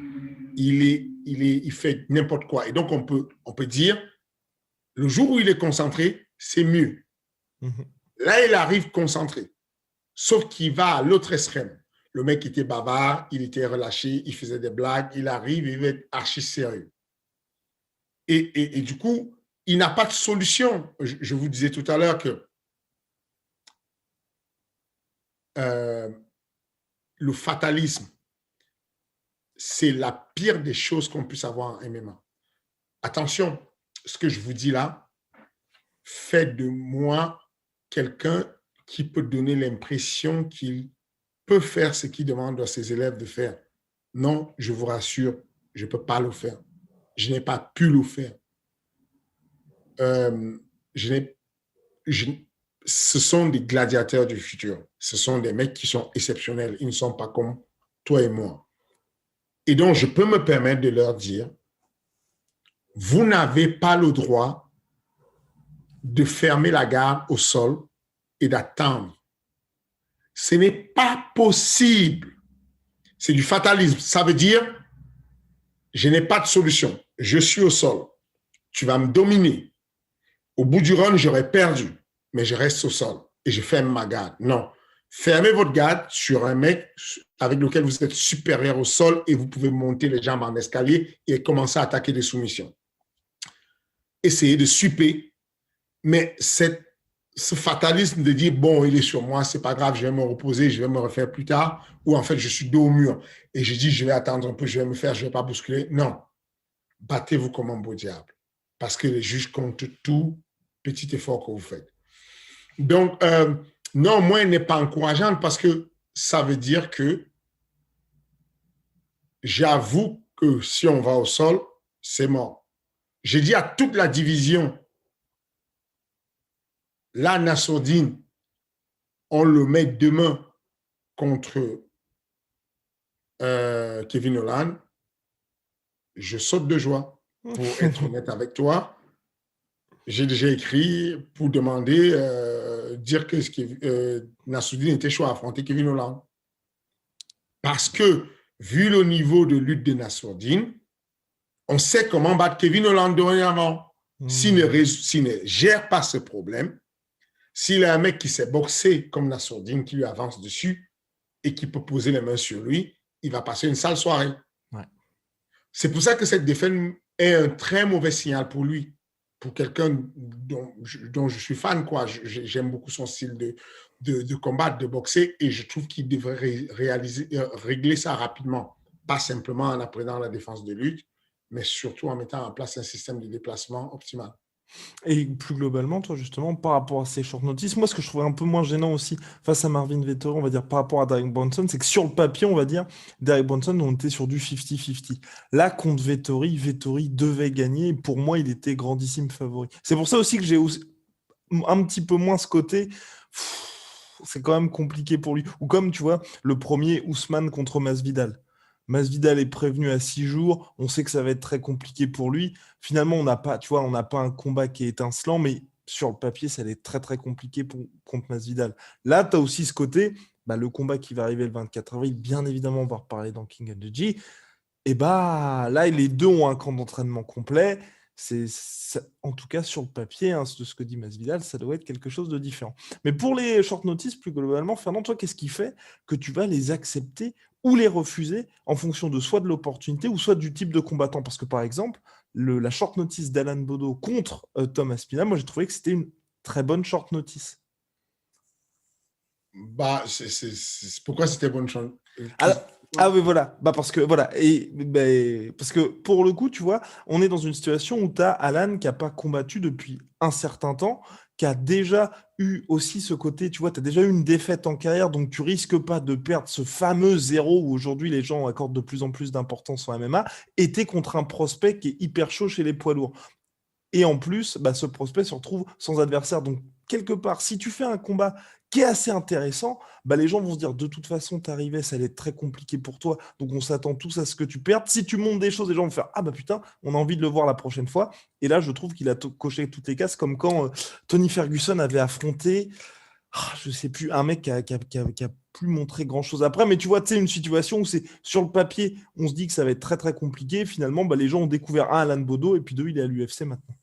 Il fait n'importe quoi. Et donc, on peut dire, le jour où il est concentré, c'est mieux. Là, il arrive concentré. Sauf qu'il va à l'autre extrême. Le mec était bavard, il était relâché, il faisait des blagues, il arrive, il va être archi sérieux. Et du coup, il n'a pas de solution. Je vous disais tout à l'heure que le fatalisme, c'est la pire des choses qu'on puisse avoir en MMA. Attention, ce que je vous dis là, fait de moi quelqu'un qui peut donner l'impression qu'il peut faire ce qu'il demande à ses élèves de faire. Non, je vous rassure, je ne peux pas le faire. Je n'ai pas pu le faire. Ce sont des gladiateurs du futur. Ce sont des mecs qui sont exceptionnels. Ils ne sont pas comme toi et moi. Et donc, je peux me permettre de leur dire, vous n'avez pas le droit de fermer la garde au sol et d'attendre. Ce n'est pas possible. C'est du fatalisme. Ça veut dire, je n'ai pas de solution. Je suis au sol. Tu vas me dominer. Au bout du run, j'aurais perdu, mais je reste au sol et je ferme ma garde. Non. Fermez votre garde sur un mec avec lequel vous êtes supérieur au sol et vous pouvez monter les jambes en escalier et commencer à attaquer des soumissions. Essayez de super, mais ce fatalisme de dire, bon, il est sur moi, c'est pas grave, je vais me reposer, je vais me refaire plus tard, ou en fait, je suis dos au mur et je dis, je vais attendre un peu, je vais me faire, je vais pas bousculer. Non. Battez-vous comme un beau diable parce que les juges comptent tout petit effort que vous faites. Donc, non, moi, elle n'est pas encourageante parce que ça veut dire que j'avoue que si on va au sol, c'est mort. J'ai dit à toute la division, là, Nassourdine, on le met demain contre Kevin Holland. Je saute de joie. Pour être honnête avec toi, j'ai déjà écrit pour demander dire que Nassourdine était chaud à affronter Kevin Holland. Parce que, vu le niveau de lutte de Nassourdine, on sait comment battre Kevin Holland dorénavant. S'il ne gère pas ce problème, s'il a un mec qui sait boxer comme Nassourdine, qui lui avance dessus et qui peut poser les mains sur lui, il va passer une sale soirée. Ouais. C'est pour ça que cette défaite est un très mauvais signal pour lui, pour quelqu'un dont je suis fan, quoi. J'aime beaucoup son style de combattre, de boxer, et je trouve qu'il devrait régler ça rapidement. Pas simplement en apprenant la défense de lutte, mais surtout en mettant en place un système de déplacement optimal. Et plus globalement, toi, justement, par rapport à ces short notice, moi, ce que je trouvais un peu moins gênant aussi face à Marvin Vettori, on va dire, par rapport à Derek Brunson, c'est que sur le papier, on va dire, Derek Brunson, on était sur du 50-50. Là, contre Vettori, Vettori devait gagner, et pour moi, il était grandissime favori. C'est pour ça aussi que j'ai un petit peu moins ce côté. C'est quand même compliqué pour lui. Ou comme, tu vois, le premier Ousmane contre Masvidal. Masvidal est prévenu à 6 jours. On sait que ça va être très compliqué pour lui. Finalement, on n'a pas, tu vois, on n'a pas un combat qui est étincelant, mais sur le papier, ça allait être très, très compliqué contre Masvidal. Là, tu as aussi ce côté, le combat qui va arriver le 24 avril, bien évidemment, on va reparler dans King of the G. Et là, les deux ont un camp d'entraînement complet. En tout cas, sur le papier, de ce que dit Masvidal, ça doit être quelque chose de différent. Mais pour les short notice, plus globalement, Fernand, toi, qu'est-ce qui fait que tu vas les accepter ou les refuser en fonction de soit de l'opportunité ou soit du type de combattant? Parce que, par exemple, la short notice d'Alan Bodo contre Tom Aspinall, moi, j'ai trouvé que c'était une très bonne short notice. Pourquoi c'était bonne chance? Oui, voilà. Parce que pour le coup, tu vois, on est dans une situation où tu as Alan qui n'a pas combattu depuis un certain temps, qui a déjà eu aussi ce côté, tu vois, tu as déjà eu une défaite en carrière, donc tu risques pas de perdre ce fameux zéro où aujourd'hui les gens accordent de plus en plus d'importance en MMA, et tu es contre un prospect qui est hyper chaud chez les poids lourds. Et en plus, ce prospect se retrouve sans adversaire. Donc, quelque part, si tu fais un combat qui est assez intéressant, les gens vont se dire, de toute façon, t'arrivais, ça allait être très compliqué pour toi. Donc, on s'attend tous à ce que tu perdes. Si tu montes des choses, les gens vont faire, ah putain, on a envie de le voir la prochaine fois. Et là, je trouve qu'il a coché toutes les cases, comme quand Tony Ferguson avait affronté, je sais plus, un mec qui a plus montré grand chose après, mais tu vois, tu sais, une situation où c'est sur le papier, on se dit que ça va être très très compliqué. Finalement, les gens ont découvert Alan Bodo, et puis deux, il est à l'UFC maintenant.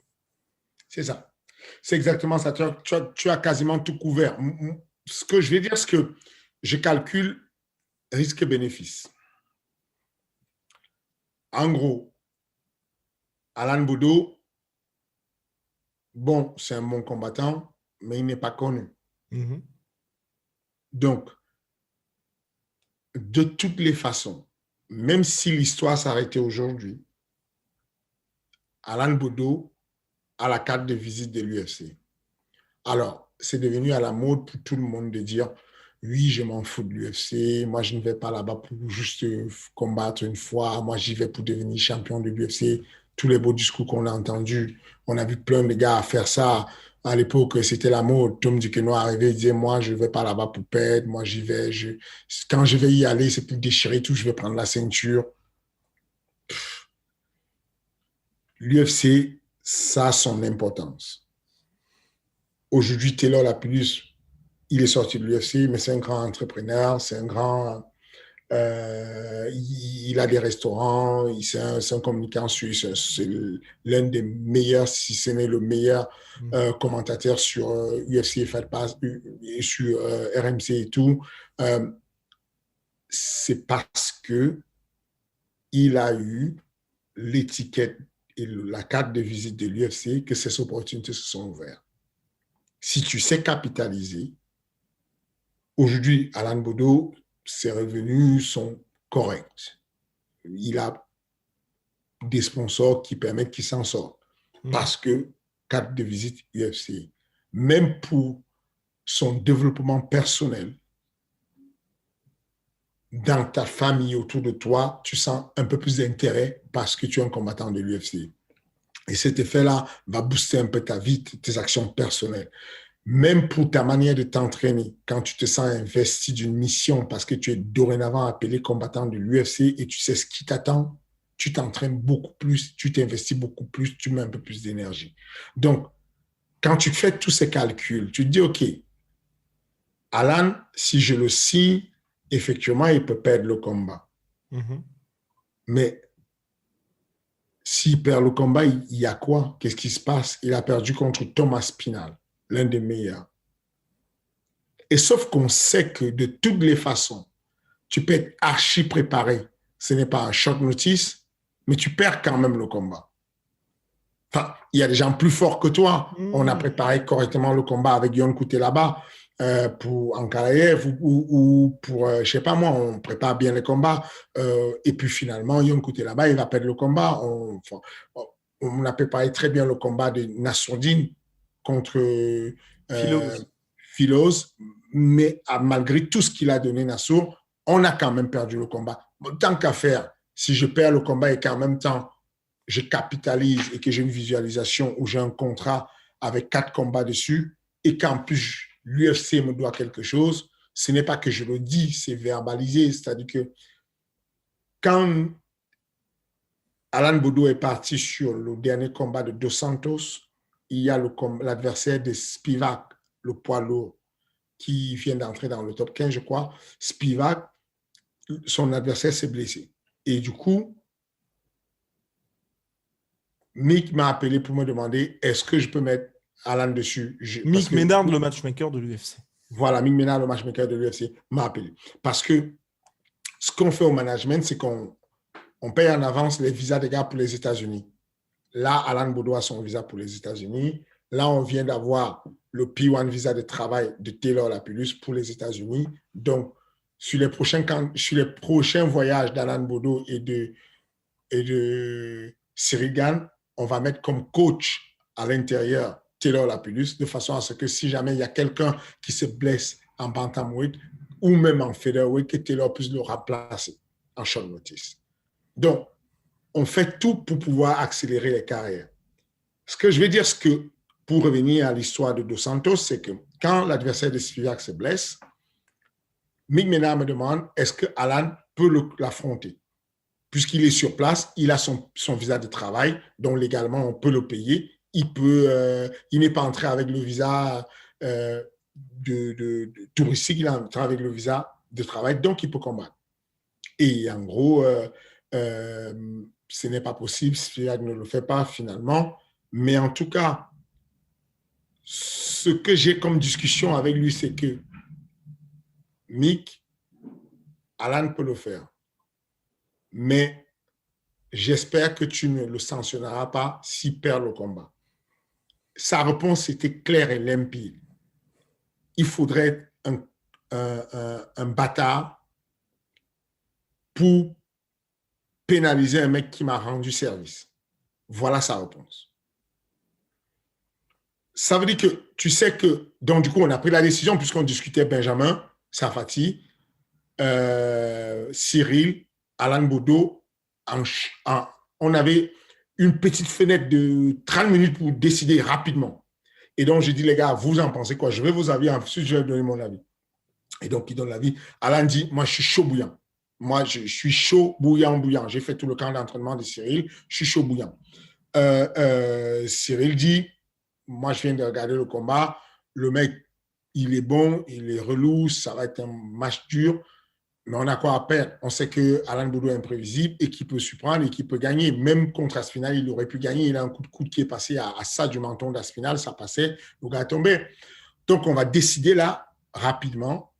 C'est ça. C'est exactement ça. Tu as quasiment tout couvert. Ce que je vais dire, c'est que je calcule risque-bénéfice. En gros, Alan Bodo, bon, c'est un bon combattant, mais il n'est pas connu. Mm-hmm. Donc, de toutes les façons, même si l'histoire s'arrêtait aujourd'hui, Alan Bodo a la carte de visite de l'UFC. Alors, c'est devenu à la mode pour tout le monde de dire oui, je m'en fous de l'UFC, moi je ne vais pas là-bas pour juste combattre une fois, moi j'y vais pour devenir champion de l'UFC. Tous les beaux discours qu'on a entendus, on a vu plein de gars faire ça. À l'époque, c'était la mode. Tom Duquesnoy arrivait, il disait moi je ne vais pas là-bas pour perdre, moi j'y vais. Quand je vais y aller, c'est pour déchirer tout, je vais prendre la ceinture. L'UFC, ça a son importance. Aujourd'hui, Taylor Lapillus, il est sorti de l'UFC, mais c'est un grand entrepreneur, c'est un grand... il a des restaurants, c'est un communicant suisse, c'est l'un des meilleurs, si ce n'est le meilleur commentateur sur UFC Fight Pass et sur RMC et tout. C'est parce que il a eu l'étiquette et la carte de visite de l'UFC que ces opportunités se sont ouvertes. Si tu sais capitaliser, aujourd'hui, Alan Bodo, ses revenus sont corrects. Il a des sponsors qui permettent qu'il s'en sorte. Parce que carte de visite UFC, même pour son développement personnel, dans ta famille, autour de toi, tu sens un peu plus d'intérêt parce que tu es un combattant de l'UFC. Et cet effet-là va booster un peu ta vie, tes actions personnelles. Même pour ta manière de t'entraîner, quand tu te sens investi d'une mission parce que tu es dorénavant appelé combattant de l'UFC et tu sais ce qui t'attend, tu t'entraînes beaucoup plus, tu t'investis beaucoup plus, tu mets un peu plus d'énergie. Donc, quand tu fais tous ces calculs, tu te dis, OK, Alan, si je le signe, effectivement, il peut perdre le combat. Mhm. Mais s'il perd le combat, il y a quoi? Qu'est-ce qui se passe? Il a perdu contre Thomas Spinal, l'un des meilleurs. Et sauf qu'on sait que de toutes les façons, tu peux être archi préparé. Ce n'est pas un short notice, mais tu perds quand même le combat. Enfin, il y a des gens plus forts que toi. On a Mhm. préparé correctement le combat avec Yon Couté là-bas pour Ankalaev ou pour, je sais pas moi, on prépare bien les combats. Et puis finalement, Yon Couté là-bas, il va perdre le combat. On a préparé très bien le combat de Nassourdine contre Philos. Philos, mais malgré tout ce qu'il a donné Nassour, on a quand même perdu le combat. Bon, tant qu'à faire, si je perds le combat et qu'en même temps, je capitalise et que j'ai une visualisation où j'ai un contrat avec 4 combats dessus et qu'en plus l'UFC me doit quelque chose, ce n'est pas que je le dis, c'est verbalisé. C'est-à-dire que quand Alan Boudou est parti sur le dernier combat de Dos Santos, il y a l'adversaire de Spivak, le poids lourd, qui vient d'entrer dans le top 15, je crois. Spivak, son adversaire s'est blessé. Et du coup, Mick m'a appelé pour me demander est-ce que je peux mettre Alan dessus. Parce Mick que Ménard, le matchmaker de l'UFC. voilà, Mick Ménard, le matchmaker de l'UFC, m'a appelé. Parce que ce qu'on fait au management, c'est qu'on paye en avance les visas des gars pour les États-Unis. Là, Alan Boudou a son visa pour les États-Unis. Là, on vient d'avoir le P1 visa de travail de Taylor Lapillus pour les États-Unis. Donc, sur les prochains voyages d'Alan Boudou et de Sirigan, on va mettre comme coach à l'intérieur Taylor Lapillus, de façon à ce que si jamais il y a quelqu'un qui se blesse en bantamweight ou même en featherweight, que Taylor puisse le remplacer en short notice. Donc, on fait tout pour pouvoir accélérer les carrières. Ce que je veux dire, c'est que pour revenir à l'histoire de Dos Santos, c'est que quand l'adversaire de Spivak se blesse, Mick Ménard me demande est-ce que Alan peut l'affronter? Puisqu'il est sur place, il a son visa de travail, donc légalement, on peut le payer. Il n'est pas entré avec le visa de touristique, il est entré avec le visa de travail, donc il peut combattre. Et en gros, ce n'est pas possible, Spivak ne le fait pas finalement. Mais en tout cas, ce que j'ai comme discussion avec lui, c'est que Mick, Alan peut le faire. Mais j'espère que tu ne le sanctionneras pas s'il perd le combat. Sa réponse était claire et limpide. Il faudrait un bâtard pour pénaliser un mec qui m'a rendu service. Voilà sa réponse. Ça veut dire que tu sais que, donc du coup, on a pris la décision puisqu'on discutait Benjamin, Safati, Cyril, Alan Boudou. On avait une petite fenêtre de 30 minutes pour décider rapidement. Et donc, j'ai dit, les gars, vous en pensez quoi? Je veux vos avis, ensuite je vais donner mon avis. Et donc, il donne l'avis. Alan dit, moi, je suis chaud bouillant. Moi, je suis chaud bouillant. J'ai fait tout le camp d'entraînement de Cyril. Je suis chaud bouillant. Cyril dit, moi, je viens de regarder le combat. Le mec, il est bon, il est relou, ça va être un match dur. Mais on a quoi à perdre? On sait que Alan Boudou est imprévisible et qu'il peut surprendre et qu'il peut gagner. Même contre Aspinal, il aurait pu gagner. Il a un coup de coude qui est passé à ça du menton d'Aspinal, ça passait, le gars est tombé. Donc, on va décider là, rapidement.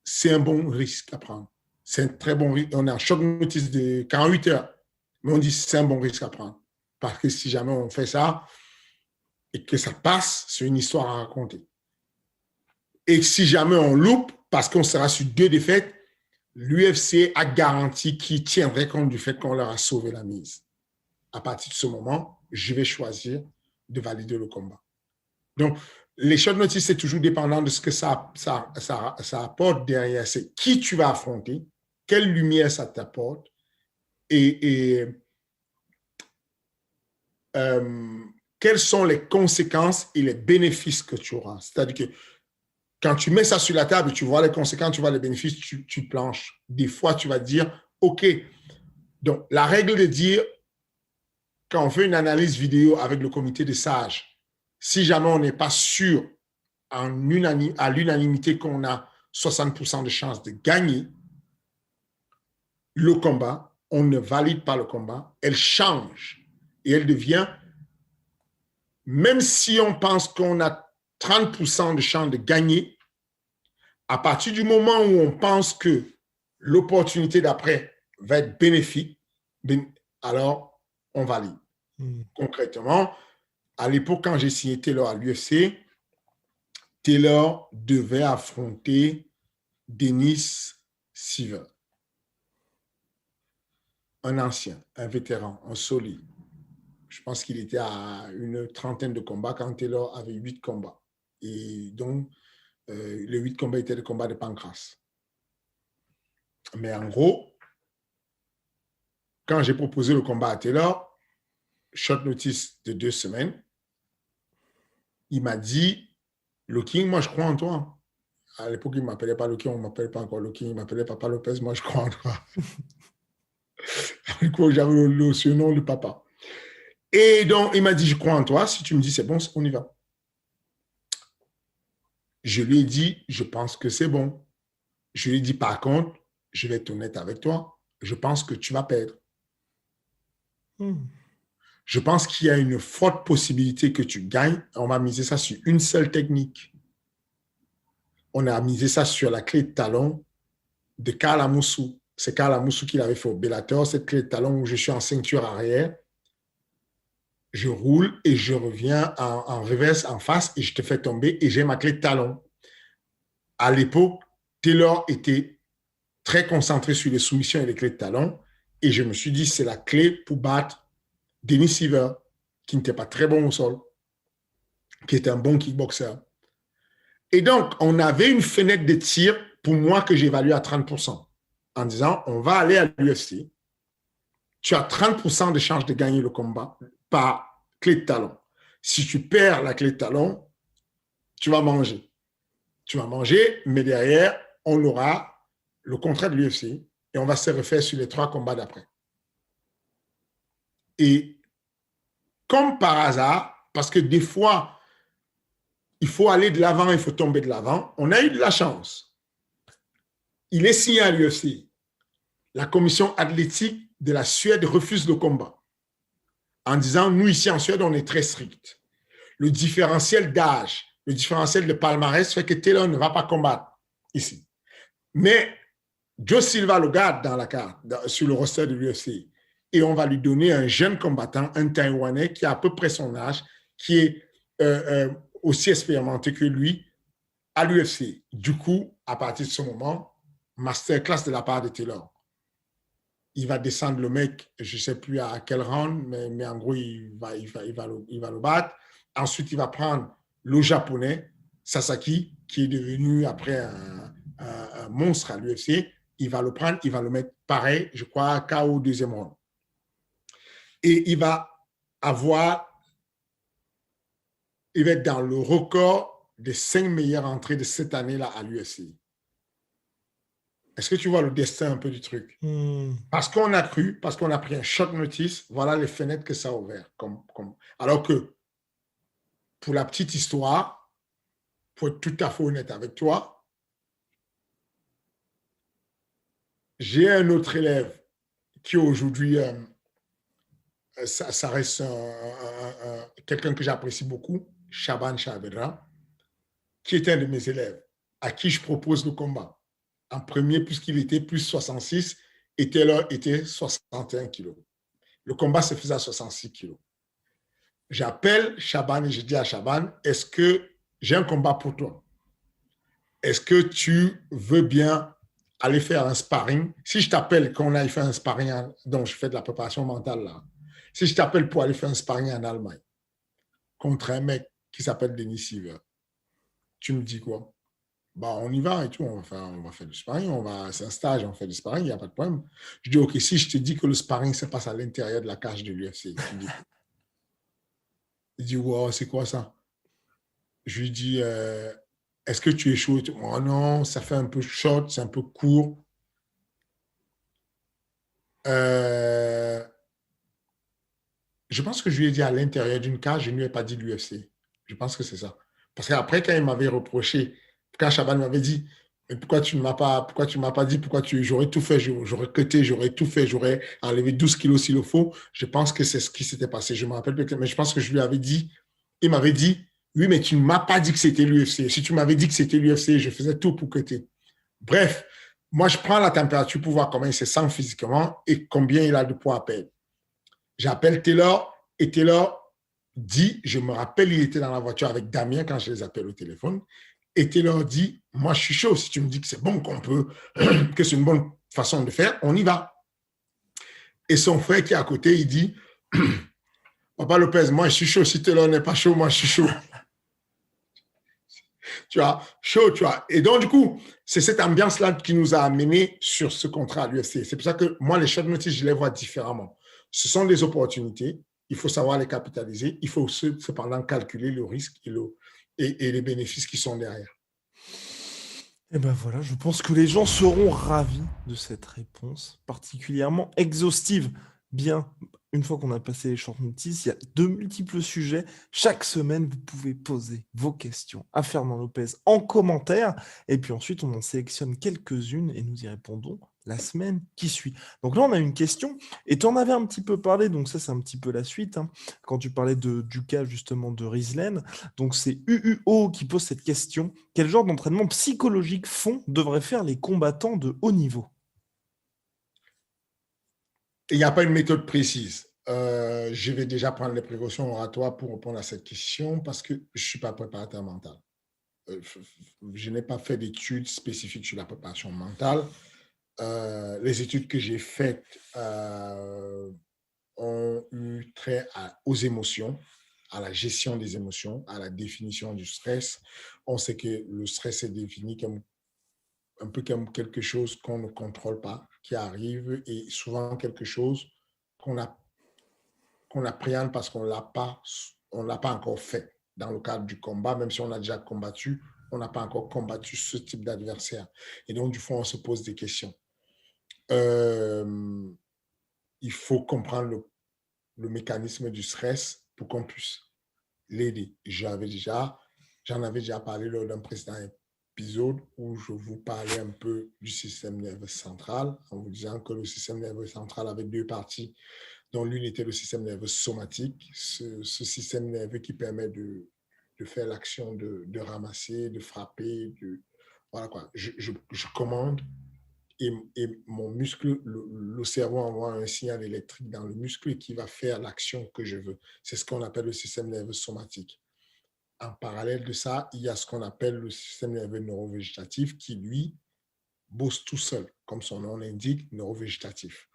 C'est un bon risque à prendre. C'est un très bon risque. On a un choc notice de 48 heures. Mais on dit c'est un bon risque à prendre. Parce que si jamais on fait ça et que ça passe, c'est une histoire à raconter. Et si jamais on loupe, parce qu'on sera sur 2 défaites, l'UFC a garanti qu'ils tiendraient compte du fait qu'on leur a sauvé la mise. À partir de ce moment, je vais choisir de valider le combat. Donc, les short notices, c'est toujours dépendant de ce que ça apporte derrière. C'est qui tu vas affronter, quelle lumière ça t'apporte et quelles sont les conséquences et les bénéfices que tu auras. C'est-à-dire que quand tu mets ça sur la table, tu vois les conséquences, tu vois les bénéfices, tu planches. Des fois, tu vas dire, OK. Donc, la règle de dire, quand on fait une analyse vidéo avec le comité des sages, si jamais on n'est pas sûr à l'unanimité qu'on a 60% de chances de gagner le combat, on ne valide pas le combat, elle change et elle devient, même si on pense qu'on a 30% de chances de gagner, à partir du moment où on pense que l'opportunité d'après va être bénéfique, alors on valide. Concrètement, à l'époque, quand j'ai signé Taylor à l'UFC, Taylor devait affronter Denis Siver, un ancien, un vétéran, un solide. Je pense qu'il était à une trentaine de combats quand Taylor avait 8 combats. Et donc, les 8 combats étaient des combats de pancras. Mais en gros, quand j'ai proposé le combat à Taylor, short notice de 2 semaines, il m'a dit, Loking, moi je crois en toi. À l'époque, il ne m'appelait pas Loking, on ne m'appelait pas encore Loking, il m'appelait Papa Lopez, moi je crois en toi. J'avais le surnom de papa. Et donc, il m'a dit, je crois en toi, si tu me dis c'est bon, on y va. Je lui ai dit, je pense que c'est bon. Je lui ai dit, par contre, je vais être honnête avec toi, je pense que tu vas perdre. Je pense qu'il y a une forte possibilité que tu gagnes. On va miser ça sur une seule technique. On a misé ça sur la clé de talon de Karl Amoussou. C'est Karl Amoussou qui l'avait fait au Bellator, cette clé de talon où je suis en ceinture arrière. Je roule et je reviens en reverse, en face, et je te fais tomber et j'ai ma clé de talon. À l'époque, Taylor était très concentré sur les soumissions et les clés de talon et je me suis dit, c'est la clé pour battre Denis Siver, qui n'était pas très bon au sol, qui était un bon kickboxer. Et donc, on avait une fenêtre de tir pour moi que j'évalue à 30%, en disant, on va aller à l'UFC, tu as 30% de chances de gagner le combat par clé de talon. Si tu perds la clé de talon, tu vas manger. Tu vas manger, mais derrière, on aura le contrat de l'UFC et on va se refaire sur les 3 combats d'après. Et comme par hasard, parce que des fois, il faut aller de l'avant, il faut tomber de l'avant, on a eu de la chance. Il est signé à l'UFC. La commission athlétique de la Suède refuse le combat en disant, nous ici en Suède, on est très strict. Le différentiel d'âge, le différentiel de palmarès fait que Taylor ne va pas combattre ici. Mais Joe Silva le garde dans la carte, sur le roster de l'UFC. Et on va lui donner un jeune combattant, un Taïwanais qui a à peu près son âge, qui est aussi expérimenté que lui à l'UFC. Du coup, à partir de ce moment, masterclass de la part de Taylor. Il va descendre le mec, je ne sais plus à quel round, mais en gros, il va le battre. Ensuite, il va prendre le japonais, Sasaki, qui est devenu après un monstre à l'UFC. Il va le prendre, il va le mettre pareil, je crois, KO deuxième round. Et il va être dans le record des 5 meilleures entrées de cette année-là à l'UFC. Est-ce que tu vois le destin un peu du truc? Parce qu'on a cru, parce qu'on a pris un short notice, voilà les fenêtres que ça a ouvert. Alors que, pour la petite histoire, pour être tout à fait honnête avec toi, j'ai un autre élève qui aujourd'hui, ça reste quelqu'un que j'apprécie beaucoup, Shaban Chavedra, qui est un de mes élèves, à qui je propose le combat. En premier, puisqu'il était plus 66, et Taylor était 61 kilos. Le combat se faisait à 66 kilos. J'appelle Shaban et je dis à Shaban, est-ce que j'ai un combat pour toi? Est-ce que tu veux bien aller faire un sparring? Si je t'appelle qu'on aille faire un sparring, donc je fais de la préparation mentale là. Si je t'appelle pour aller faire un sparring en Allemagne contre un mec qui s'appelle Denis Siver, tu me dis quoi? Bah, on y va et tout, on va faire du sparring, c'est un stage, on fait du sparring, il n'y a pas de problème. Je dis, OK, si je te dis que le sparring se passe à l'intérieur de la cage de l'UFC, tu dis, il dit, wow, c'est quoi ça? Je lui dis, est-ce que tu es chaud? Oh non, ça fait un peu short, c'est un peu court. Je pense que je lui ai dit à l'intérieur d'une cage, je ne lui ai pas dit l'UFC. Je pense que c'est ça. Parce qu'après, quand il m'avait reproché, quand Shaban m'avait dit, Et pourquoi tu m'as pas dit, j'aurais tout fait, j'aurais cuté, j'aurais tout fait, j'aurais enlevé 12 kilos s'il le faut. Je pense que c'est ce qui s'était passé. Je me rappelle plus, mais je pense que je lui avais dit, il m'avait dit, oui, mais tu ne m'as pas dit que c'était l'UFC. Si tu m'avais dit que c'était l'UFC, je faisais tout pour cuter. Bref, moi, je prends la température pour voir comment il se sent physiquement et combien il a de poids à perdre. J'appelle Taylor et Taylor dit, je me rappelle, il était dans la voiture avec Damien quand je les appelle au téléphone. Et Taylor dit, moi, je suis chaud. Si tu me dis que c'est bon, qu'on peut, que c'est une bonne façon de faire, on y va. Et son frère qui est à côté, il dit, Papa Lopez, moi, je suis chaud. Si Taylor n'est pas chaud, moi, je suis chaud. Tu vois, chaud, tu vois. Et donc, du coup, c'est cette ambiance-là qui nous a amenés sur ce contrat à l'UFC. C'est pour ça que moi, les short notice, je les vois différemment. Ce sont des opportunités. Il faut savoir les capitaliser. Il faut cependant calculer le risque et les bénéfices qui sont derrière. Et ben voilà, je pense que les gens seront ravis de cette réponse, particulièrement exhaustive. Bien, une fois qu'on a passé les short notices, il y a de multiples sujets. Chaque semaine, vous pouvez poser vos questions à Fernand Lopez en commentaire. Et puis ensuite, on en sélectionne quelques-unes et nous y répondons la semaine qui suit. Donc là, on a une question, et tu en avais un petit peu parlé, donc ça, c'est un petit peu la suite, hein, quand tu parlais du cas justement de Rieslen. Donc c'est UUO qui pose cette question. Quel genre d'entraînement psychologique fond devraient faire les combattants de haut niveau? Il n'y a pas une méthode précise. Je vais déjà prendre les précautions oratoires pour répondre à cette question parce que je ne suis pas préparateur mental. Je n'ai pas fait d'études spécifiques sur la préparation mentale. Les études que j'ai faites ont eu trait aux émotions, à la gestion des émotions, à la définition du stress. On sait que le stress est défini comme un peu comme quelque chose qu'on ne contrôle pas, qui arrive, et souvent quelque chose qu'on appréhende parce qu'on ne l'a pas encore fait dans le cadre du combat, même si on a déjà combattu, on n'a pas encore combattu ce type d'adversaire. Et donc, du coup, on se pose des questions. Il faut comprendre le mécanisme du stress pour qu'on puisse l'aider. J'en avais déjà parlé lors d'un précédent épisode où je vous parlais un peu du système nerveux central, en vous disant que le système nerveux central avait deux parties, dont l'une était le système nerveux somatique, ce système nerveux qui permet de faire l'action de ramasser, de frapper, voilà quoi. Je commande et mon muscle, le cerveau envoie un signal électrique dans le muscle qui va faire l'action que je veux. C'est ce qu'on appelle le système nerveux somatique. En parallèle de ça, il y a ce qu'on appelle le système nerveux neurovégétatif qui, lui, bosse tout seul, comme son nom l'indique, neurovégétatif.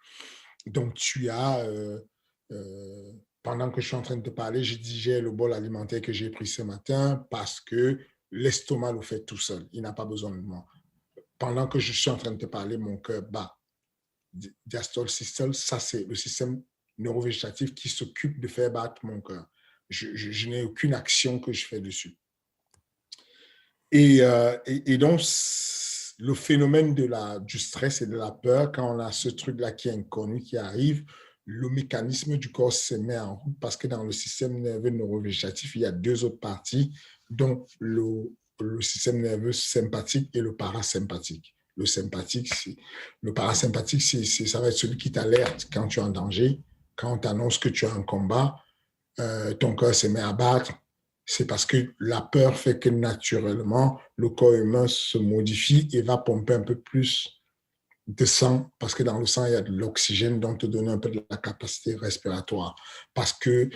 Donc, tu as, pendant que je suis en train de te parler, je digère le bol alimentaire que j'ai pris ce matin parce que l'estomac le fait tout seul. Il n'a pas besoin de moi. Pendant que je suis en train de te parler, mon cœur bat. Diastole, systole, ça c'est le système neurovégétatif qui s'occupe de faire battre mon cœur. Je n'ai aucune action que je fais dessus. Et donc, le phénomène du stress et de la peur, quand on a ce truc-là qui est inconnu, qui arrive, le mécanisme du corps se met en route parce que dans le système nerveux neurovégétatif, il y a deux autres parties, dont le système nerveux sympathique et le parasympathique. Le parasympathique, ça va être celui qui t'alerte quand tu es en danger, quand on t'annonce que tu as un combat, ton cœur se met à battre. C'est parce que la peur fait que naturellement, le corps humain se modifie et va pomper un peu plus de sang, parce que dans le sang, il y a de l'oxygène, donc te donner un peu de la capacité respiratoire. Parce que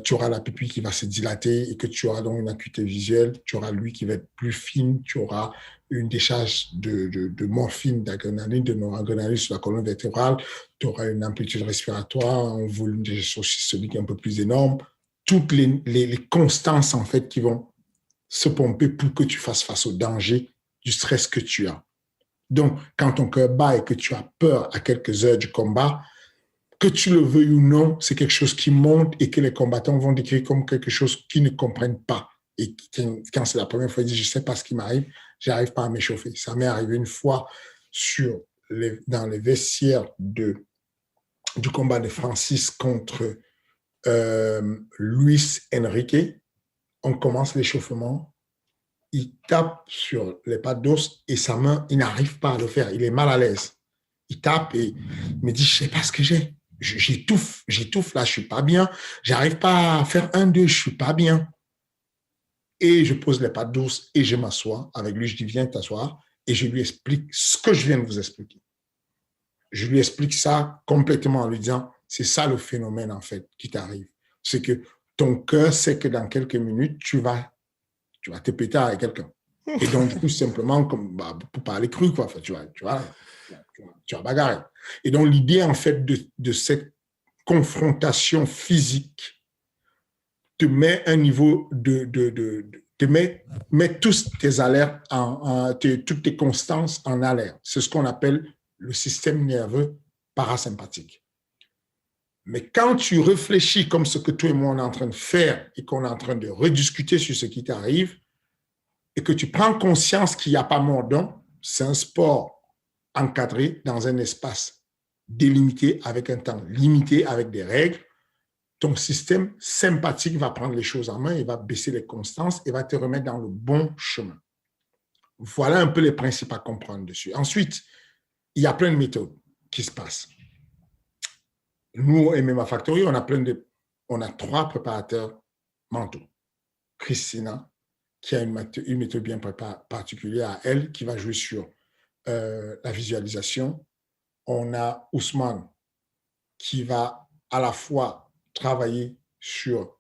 tu auras la pupille qui va se dilater et que tu auras donc une acuité visuelle, tu auras l'ouïe qui va être plus fine, tu auras une décharge de morphine, d'adrénaline, de noradrénaline sur la colonne vertébrale, tu auras une amplitude respiratoire, un volume de gestion systolique un peu plus énorme, toutes les constances en fait qui vont se pomper pour que tu fasses face au danger du stress que tu as. Donc, quand ton cœur bat et que tu as peur à quelques heures du combat, que tu le veuilles ou non, c'est quelque chose qui monte et que les combattants vont décrire comme quelque chose qu'ils ne comprennent pas. Et quand c'est la première fois, ils disent, je ne sais pas ce qui m'arrive, je n'arrive pas à m'échauffer. Ça m'est arrivé une fois dans les vestiaires du combat de Francis contre Luis Enrique. On commence l'échauffement il tape sur les pattes d'os et sa main, il n'arrive pas à le faire. Il est mal à l'aise. Il tape et il me dit, je ne sais pas ce que j'ai. J'étouffe là, je ne suis pas bien. Je n'arrive pas à faire 1, 2, je ne suis pas bien. Et je pose les pattes d'os et je m'assois avec lui. Je dis, viens t'asseoir. Et je lui explique ce que je viens de vous expliquer. Je lui explique ça complètement en lui disant, c'est ça le phénomène en fait qui t'arrive. C'est que ton cœur sait que dans quelques minutes, tu vas te péter avec quelqu'un. Et donc, du coup, simplement, comme, pour parler cru, quoi, tu vas bagarrer. Et donc, l'idée, en fait, de cette confrontation physique te met un niveau te met tous tes alertes, toutes tes constances en alerte. C'est ce qu'on appelle le système nerveux parasympathique. Mais quand tu réfléchis comme ce que toi et moi on est en train de faire et qu'on est en train de rediscuter sur ce qui t'arrive et que tu prends conscience qu'il n'y a pas mort d'homme, c'est un sport encadré dans un espace délimité avec un temps limité, avec des règles, ton système sympathique va prendre les choses en main, il va baisser les constances et va te remettre dans le bon chemin. Voilà un peu les principes à comprendre dessus. Ensuite, il y a plein de méthodes qui se passent. Nous, au MMA Factory, on a 3 préparateurs mentaux. Christina, qui a une méthode bien particulière à elle, qui va jouer sur la visualisation. On a Ousmane, qui va à la fois travailler sur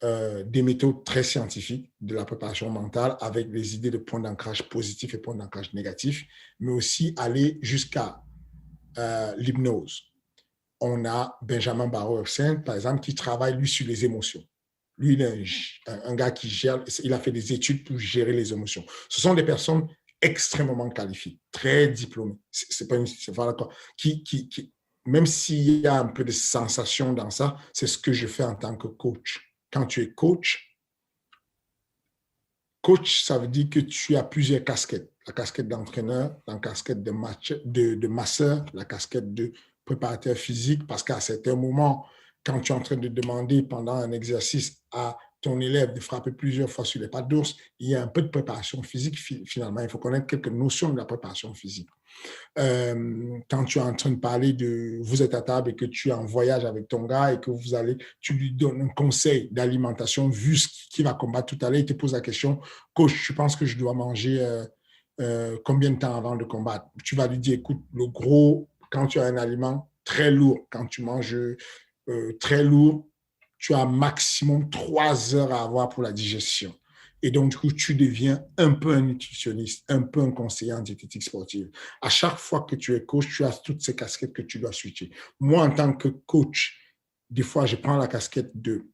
des méthodes très scientifiques de la préparation mentale avec des idées de points d'ancrage positifs et points d'ancrage négatifs, mais aussi aller jusqu'à l'hypnose. On a Benjamin Barreau-Hussein, par exemple, qui travaille, lui, sur les émotions. Lui, il est un gars qui gère, il a fait des études pour gérer les émotions. Ce sont des personnes extrêmement qualifiées, très diplômées. C'est pas une, voilà quoi, même s'il y a un peu de sensation dans ça, c'est ce que je fais en tant que coach. Quand tu es coach, ça veut dire que tu as plusieurs casquettes. La casquette d'entraîneur, la casquette de masseur, la casquette de préparateur physique, parce qu'à certains moments, quand tu es en train de demander pendant un exercice à ton élève de frapper plusieurs fois sur les pattes d'ours, il y a un peu de préparation physique finalement. Il faut connaître quelques notions de la préparation physique. Quand tu es en train de parler de vous êtes à table et que tu es en voyage avec ton gars et que tu lui donnes un conseil d'alimentation vu ce qui va combattre tout à l'heure, il te pose la question, coach, je pense que je dois manger combien de temps avant de combattre? Tu vas lui dire, écoute, le gros, quand tu as un aliment très lourd, quand tu manges très lourd, tu as maximum 3 heures à avoir pour la digestion. Et donc, du coup, tu deviens un peu un nutritionniste, un peu un conseiller en diététique sportive. À chaque fois que tu es coach, tu as toutes ces casquettes que tu dois switcher. Moi, en tant que coach, des fois, je prends la casquette de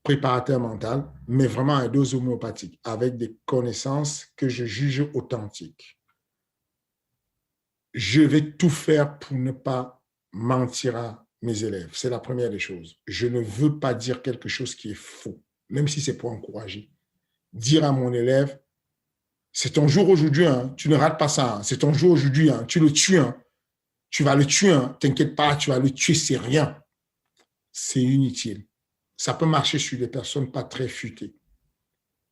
préparateur mental, mais vraiment à dose homéopathique, avec des connaissances que je juge authentiques. Je vais tout faire pour ne pas mentir à mes élèves. C'est la première des choses. Je ne veux pas dire quelque chose qui est faux, même si c'est pour encourager. Dire à mon élève, c'est ton jour aujourd'hui, hein, tu ne rates pas ça, hein, c'est ton jour aujourd'hui, hein, tu le tues, hein, tu vas le tuer, hein, t'inquiète pas, tu vas le tuer, c'est rien. C'est inutile. Ça peut marcher sur des personnes pas très futées.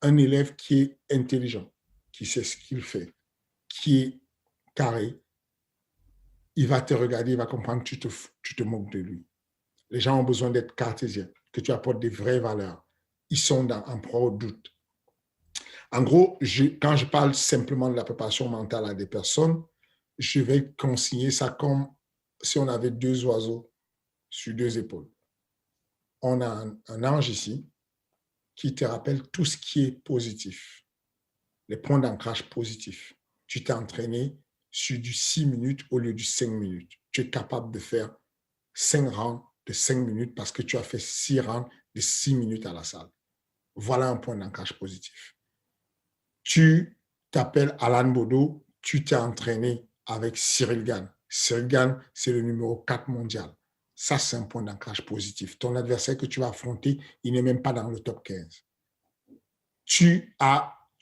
Un élève qui est intelligent, qui sait ce qu'il fait, qui est carré, il va te regarder, il va comprendre que tu te moques de lui. Les gens ont besoin d'être cartésiens, que tu apportes des vraies valeurs. Ils sont en proie au doute. En gros, quand je parle simplement de la préparation mentale à des personnes, je vais consigner ça comme si on avait 2 oiseaux sur 2 épaules. On a un ange ici qui te rappelle tout ce qui est positif, les points d'ancrage positifs. Tu t'es entraîné sur du 6 minutes au lieu du 5 minutes. Tu es capable de faire 5 rounds de 5 minutes parce que tu as fait 6 rounds de 6 minutes à la salle. Voilà un point d'ancrage positif. Tu t'appelles Alan Bodo, tu t'es entraîné avec Cyril Gane. Cyril Gane, c'est le numéro 4 mondial. Ça, c'est un point d'ancrage positif. Ton adversaire que tu vas affronter, il n'est même pas dans le top 15. Tu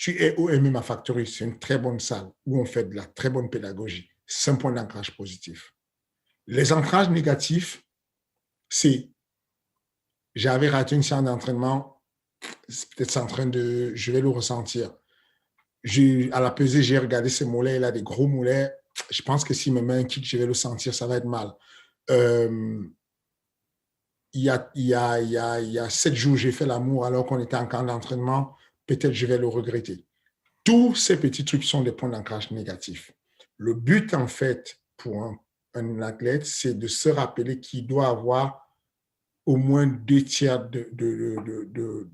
es au MMA Factory, c'est une très bonne salle où on fait de la très bonne pédagogie. C'est un point d'ancrage positif. Les ancrages négatifs, c'est j'avais raté une séance d'entraînement c'est peut-être en train de, je vais le ressentir. À la pesée, j'ai regardé ses mollets, il a des gros mollets. Je pense que s'il me met un kick, je vais le sentir, ça va être mal. Euh, il y a 7 jours, j'ai fait l'amour alors qu'on était en camp d'entraînement. Peut-être je vais le regretter. Tous ces petits trucs sont des points d'ancrage négatifs. Le but, en fait, pour un athlète, c'est de se rappeler qu'il doit avoir au moins 2 tiers de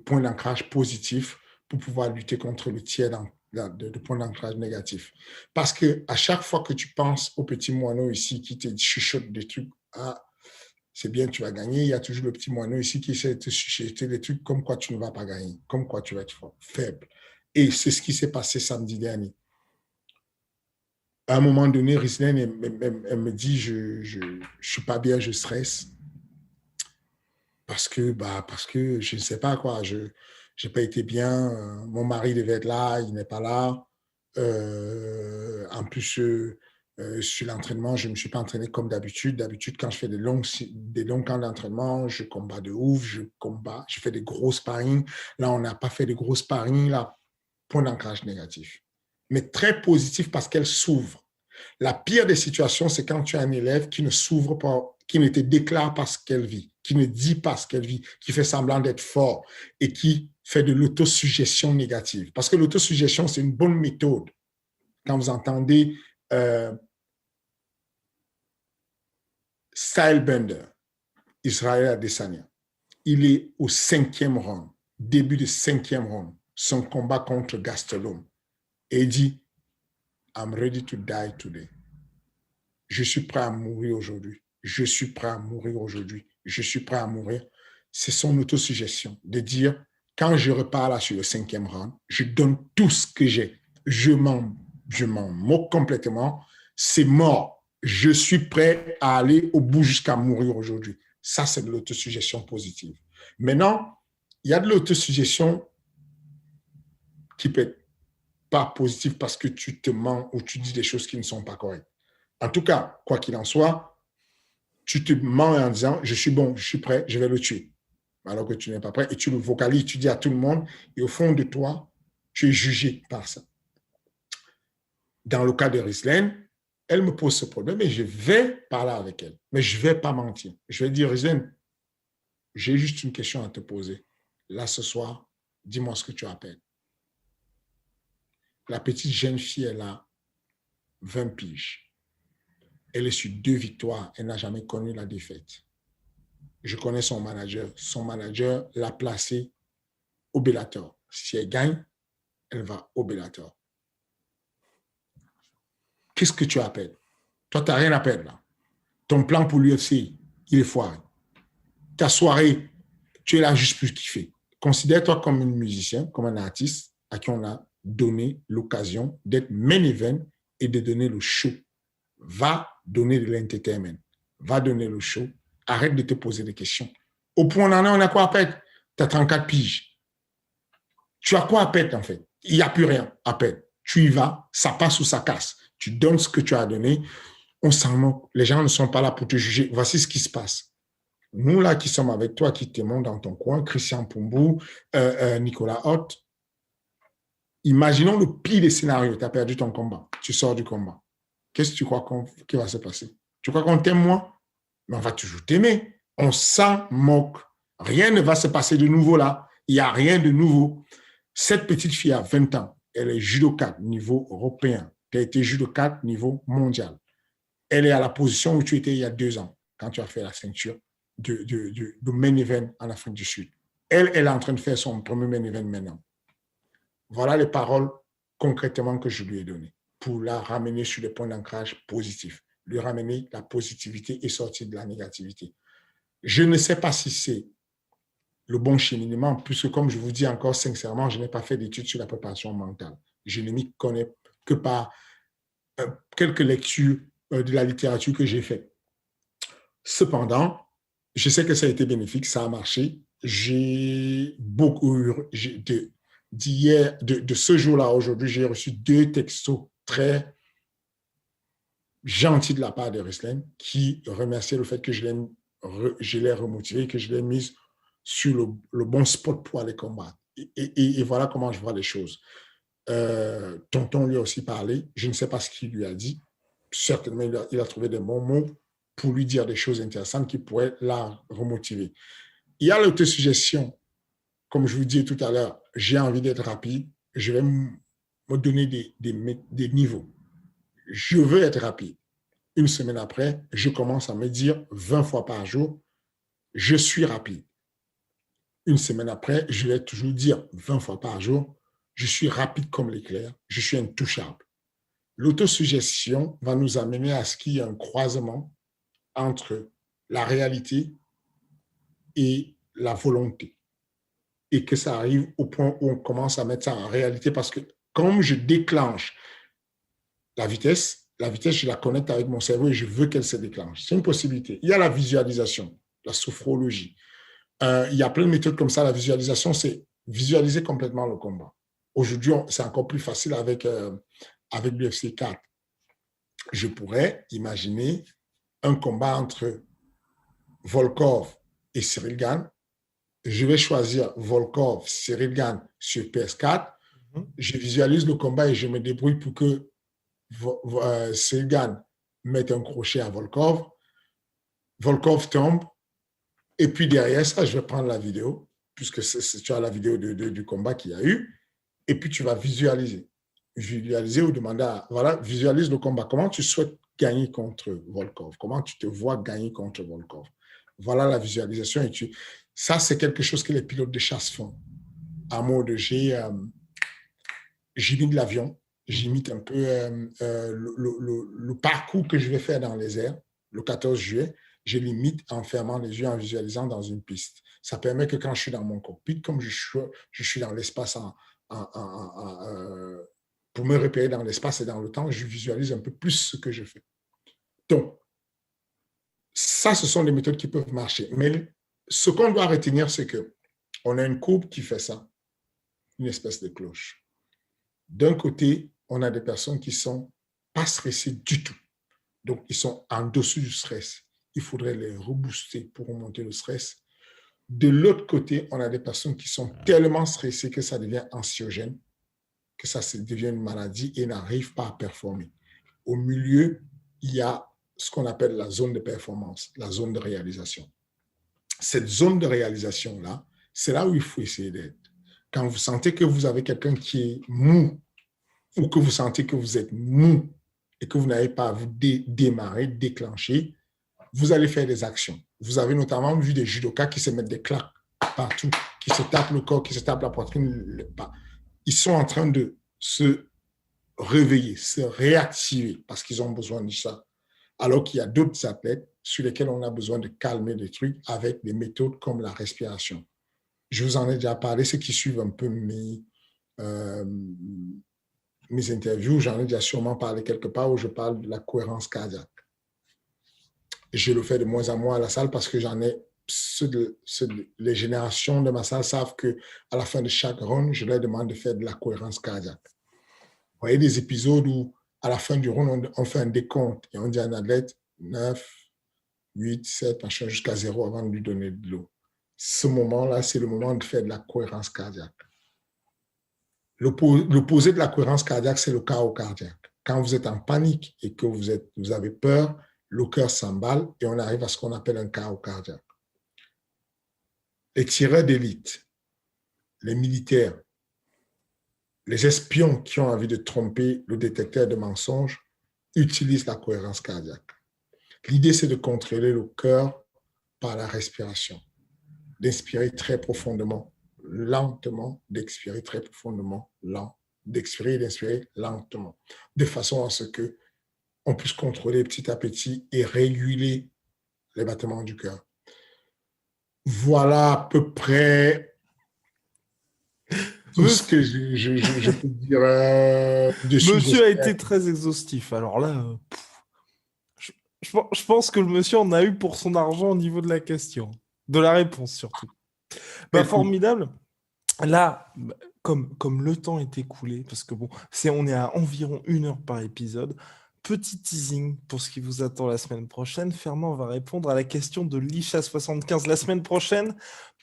points d'ancrage positifs pour pouvoir lutter contre le tiers de points d'ancrage négatifs. Parce que à chaque fois que tu penses au petit moineau ici qui te chuchote des trucs, ah, c'est bien, tu vas gagner, il y a toujours le petit moineau ici qui essaie de te chuchoter des trucs comme quoi tu ne vas pas gagner, comme quoi tu vas être faible. Et c'est ce qui s'est passé samedi dernier. À un moment donné, Rislène, elle me dit, je ne suis pas bien, je stresse. Parce que je ne sais pas quoi, je n'ai pas été bien, mon mari devait être là, il n'est pas là. En plus, sur l'entraînement, je ne me suis pas entraîné comme d'habitude. D'habitude, quand je fais des longs camps d'entraînement, je combats de ouf, je fais des gros sparring. Là, on n'a pas fait de gros sparring, là, point d'ancrage négatif. Mais très positif parce qu'elle s'ouvre. La pire des situations, c'est quand tu as un élève qui ne s'ouvre pas, qui ne te déclare pas ce qu'elle vit, qui ne dit pas ce qu'elle vit, qui fait semblant d'être fort et qui fait de l'autosuggestion négative. Parce que l'autosuggestion, c'est une bonne méthode. Quand vous entendez Stylebender, Israël Adesanya, il est au 5e round, début du 5e round, son combat contre Gastelum. Et il dit, I'm ready to die today. Je suis prêt à mourir aujourd'hui. Je suis prêt à mourir aujourd'hui. Je suis prêt à mourir. C'est son autosuggestion de dire, quand je repars là sur le 5e round, je donne tout ce que j'ai. Je m'en moque complètement. C'est mort. Je suis prêt à aller au bout jusqu'à mourir aujourd'hui. Ça, c'est de l'autosuggestion positive. Maintenant, il y a de l'autosuggestion qui peut être pas positive parce que tu te mens ou tu dis des choses qui ne sont pas correctes. En tout cas, quoi qu'il en soit, tu te mens en disant, je suis bon, je suis prêt, je vais le tuer. Alors que tu n'es pas prêt et tu le vocalises, tu dis à tout le monde et au fond de toi, tu es jugé par ça. Dans le cas de Rislaine, elle me pose ce problème et je vais parler avec elle. Mais je ne vais pas mentir. Je vais dire, Rislaine, j'ai juste une question à te poser. Là, ce soir, dis-moi ce que tu appelles. La petite jeune fille, elle a 20 piges. Elle est sur 2 victoires. Elle n'a jamais connu la défaite. Je connais son manager. Son manager l'a placée au Bellator. Si elle gagne, elle va au Bellator. Qu'est-ce que tu appelles? Toi, tu n'as rien à perdre là. Ton plan pour l'UFC, il est foiré. Ta soirée, tu es là juste pour kiffer. Considère-toi comme un musicien, comme un artiste à qui on a donné l'occasion d'être main event et de donner le show. Va donner de l'entertainment. Va donner le show. Arrête de te poser des questions. Au point où on en est, on a quoi à perdre? Tu as 34 piges. Tu as quoi à perdre en fait? Il n'y a plus rien à perdre. Tu y vas, ça passe ou ça casse. Tu donnes ce que tu as donné. On s'en moque. Les gens ne sont pas là pour te juger. Voici ce qui se passe. Nous, là, qui sommes avec toi, qui t'aimons dans ton coin, Christian Poumbou, Nicolas Hott, imaginons le pire des scénarios. Tu as perdu ton combat. Tu sors du combat. Qu'est-ce que tu crois qui va se passer? Tu crois qu'on t'aime moins? Mais on va toujours t'aimer. On s'en moque. Rien ne va se passer de nouveau là. Il n'y a rien de nouveau. Cette petite fille a 20 ans. Elle est judokate niveau européen. Tu as été judokate niveau mondial. Elle est à la position où tu étais il y a 2 ans, quand tu as fait la ceinture de main event en Afrique du Sud. Elle est en train de faire son premier main event maintenant. Voilà les paroles concrètement que je lui ai données pour la ramener sur les points d'ancrage positifs, lui ramener la positivité et sortir de la négativité. Je ne sais pas si c'est le bon cheminement, puisque comme je vous dis encore sincèrement, je n'ai pas fait d'études sur la préparation mentale. Je ne m'y connais que par quelques lectures de la littérature que j'ai fait. Cependant, je sais que ça a été bénéfique, ça a marché. J'ai beaucoup, de ce jour-là à aujourd'hui, j'ai reçu 2 textos très gentils de la part de Rislaine qui remerciaient le fait que je l'ai remotivé, que je l'ai mise sur le bon spot pour aller combattre. Et voilà comment je vois les choses. Tonton lui a aussi parlé. Je ne sais pas ce qu'il lui a dit. Certainement, il a trouvé des bons mots pour lui dire des choses intéressantes qui pourraient la remotiver. Il y a l'autosuggestion. Comme je vous disais tout à l'heure, j'ai envie d'être rapide. Je vais me donner des niveaux. Je veux être rapide. Une semaine après, je commence à me dire 20 fois par jour, je suis rapide. Une semaine après, je vais toujours dire 20 fois par jour, je suis rapide comme l'éclair, je suis intouchable. L'autosuggestion va nous amener à ce qu'il y ait un croisement entre la réalité et la volonté. Et que ça arrive au point où on commence à mettre ça en réalité parce que comme je déclenche la vitesse, je la connecte avec mon cerveau et je veux qu'elle se déclenche. C'est une possibilité. Il y a la visualisation, la sophrologie. Il y a plein de méthodes comme ça. La visualisation, c'est visualiser complètement le combat. Aujourd'hui, c'est encore plus facile avec l'UFC 4. Je pourrais imaginer un combat entre Volkov et Cyril Gane. Je vais choisir Volkov, Cyril Gane sur PS4. Je visualise le combat et je me débrouille pour que Cyril Gane mette un crochet à Volkov. Volkov tombe. Et puis derrière ça, je vais prendre la vidéo, puisque tu as la vidéo du combat qu'il y a eu. Et puis tu vas visualiser. Visualiser ou demander voilà, visualise le combat. Comment tu souhaites gagner contre Volkov? Comment tu te vois gagner contre Volkov? Voilà la visualisation. Et ça, c'est quelque chose que les pilotes de chasse font. À mode, j'imite l'avion, j'imite un peu le parcours que je vais faire dans les airs le 14 juillet. Je l'imite en fermant les yeux, en visualisant dans une piste. Ça permet que quand je suis dans mon cockpit, comme je suis dans l'espace pour me repérer dans l'espace et dans le temps, je visualise un peu plus ce que je fais. Donc, ça, ce sont des méthodes qui peuvent marcher. Mais ce qu'on doit retenir, c'est qu'on a une courbe qui fait ça, une espèce de cloche. D'un côté, on a des personnes qui ne sont pas stressées du tout. Donc, ils sont en dessous du stress. Il faudrait les rebooster pour remonter le stress. De l'autre côté, on a des personnes qui sont tellement stressées que ça devient anxiogène, que ça devient une maladie et n'arrivent pas à performer. Au milieu, il y a ce qu'on appelle la zone de performance, la zone de réalisation. Cette zone de réalisation-là, c'est là où il faut essayer d'être. Quand vous sentez que vous avez quelqu'un qui est mou ou que vous sentez que vous êtes mou et que vous n'avez pas à vous démarrer, déclencher, vous allez faire des actions. Vous avez notamment vu des judokas qui se mettent des claques partout, qui se tapent le corps, qui se tapent la poitrine. Ils sont en train de se réveiller, se réactiver parce qu'ils ont besoin de ça. Alors qu'il y a d'autres athlètes sur lesquels on a besoin de calmer des trucs avec des méthodes comme la respiration. Je vous en ai déjà parlé, ceux qui suivent un peu mes interviews, j'en ai déjà sûrement parlé quelque part où je parle de la cohérence cardiaque. Je le fais de moins en moins à la salle parce que j'en ai, les générations de ma salle savent qu'à la fin de chaque round, je leur demande de faire de la cohérence cardiaque. Vous voyez des épisodes où, à la fin du round, on fait un décompte et on dit à un athlète 9, 8, 7, machin, jusqu'à 0 avant de lui donner de l'eau. Ce moment-là, c'est le moment de faire de la cohérence cardiaque. L'opposé de la cohérence cardiaque, c'est le chaos cardiaque. Quand vous êtes en panique et que vous avez peur, le cœur s'emballe et on arrive à ce qu'on appelle un chaos cardiaque. Les tireurs d'élite, les militaires, les espions qui ont envie de tromper le détecteur de mensonges utilisent la cohérence cardiaque. L'idée, c'est de contrôler le cœur par la respiration, d'inspirer très profondément, lentement, d'expirer très profondément, d'expirer et d'inspirer lentement, de façon à ce que on puisse contrôler petit à petit et réguler les battements du cœur. Voilà à peu près tout ce que je peux dire dessus. Monsieur a été très exhaustif. Alors là, je pense que le monsieur en a eu pour son argent au niveau de la question. De la réponse, surtout. Bah, formidable. Là, comme le temps est écoulé, parce que bon, on est à environ 1 heure par épisode, petit teasing pour ce qui vous attend la semaine prochaine. Fernand va répondre à la question de Licha75 la semaine prochaine.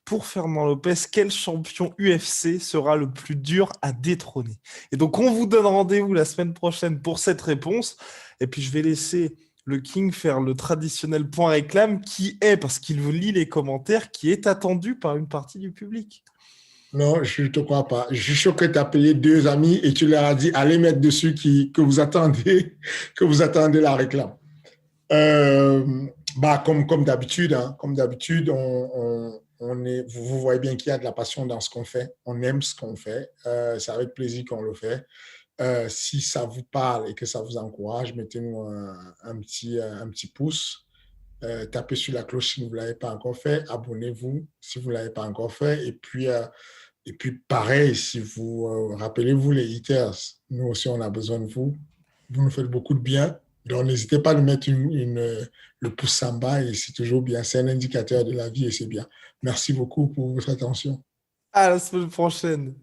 pour Fernand Lopez, quel champion UFC sera le plus dur à détrôner? Et donc, on vous donne rendez-vous la semaine prochaine pour cette réponse. Et puis, je vais laisser le King faire le traditionnel point réclame qui est, parce qu'il vous lit les commentaires, qui est attendu par une partie du public. Non, je ne te crois pas. Je suis sûr que tu as appelé deux amis et tu leur as dit allez mettre dessus que vous attendez, que vous attendez la réclame. Comme d'habitude, hein, vous voyez bien qu'il y a de la passion dans ce qu'on fait. On aime ce qu'on fait. C'est avec plaisir qu'on le fait. Si ça vous parle et que ça vous encourage, mettez-nous un petit pouce. Tapez sur la cloche si vous ne l'avez pas encore fait. Abonnez-vous si vous ne l'avez pas encore fait. Et puis pareil, si vous rappelez-vous les haters, nous aussi, on a besoin de vous. Vous nous faites beaucoup de bien. Donc, n'hésitez pas à nous mettre le pouce en bas et c'est toujours bien. C'est un indicateur de la vie et c'est bien. Merci beaucoup pour votre attention. À la semaine prochaine.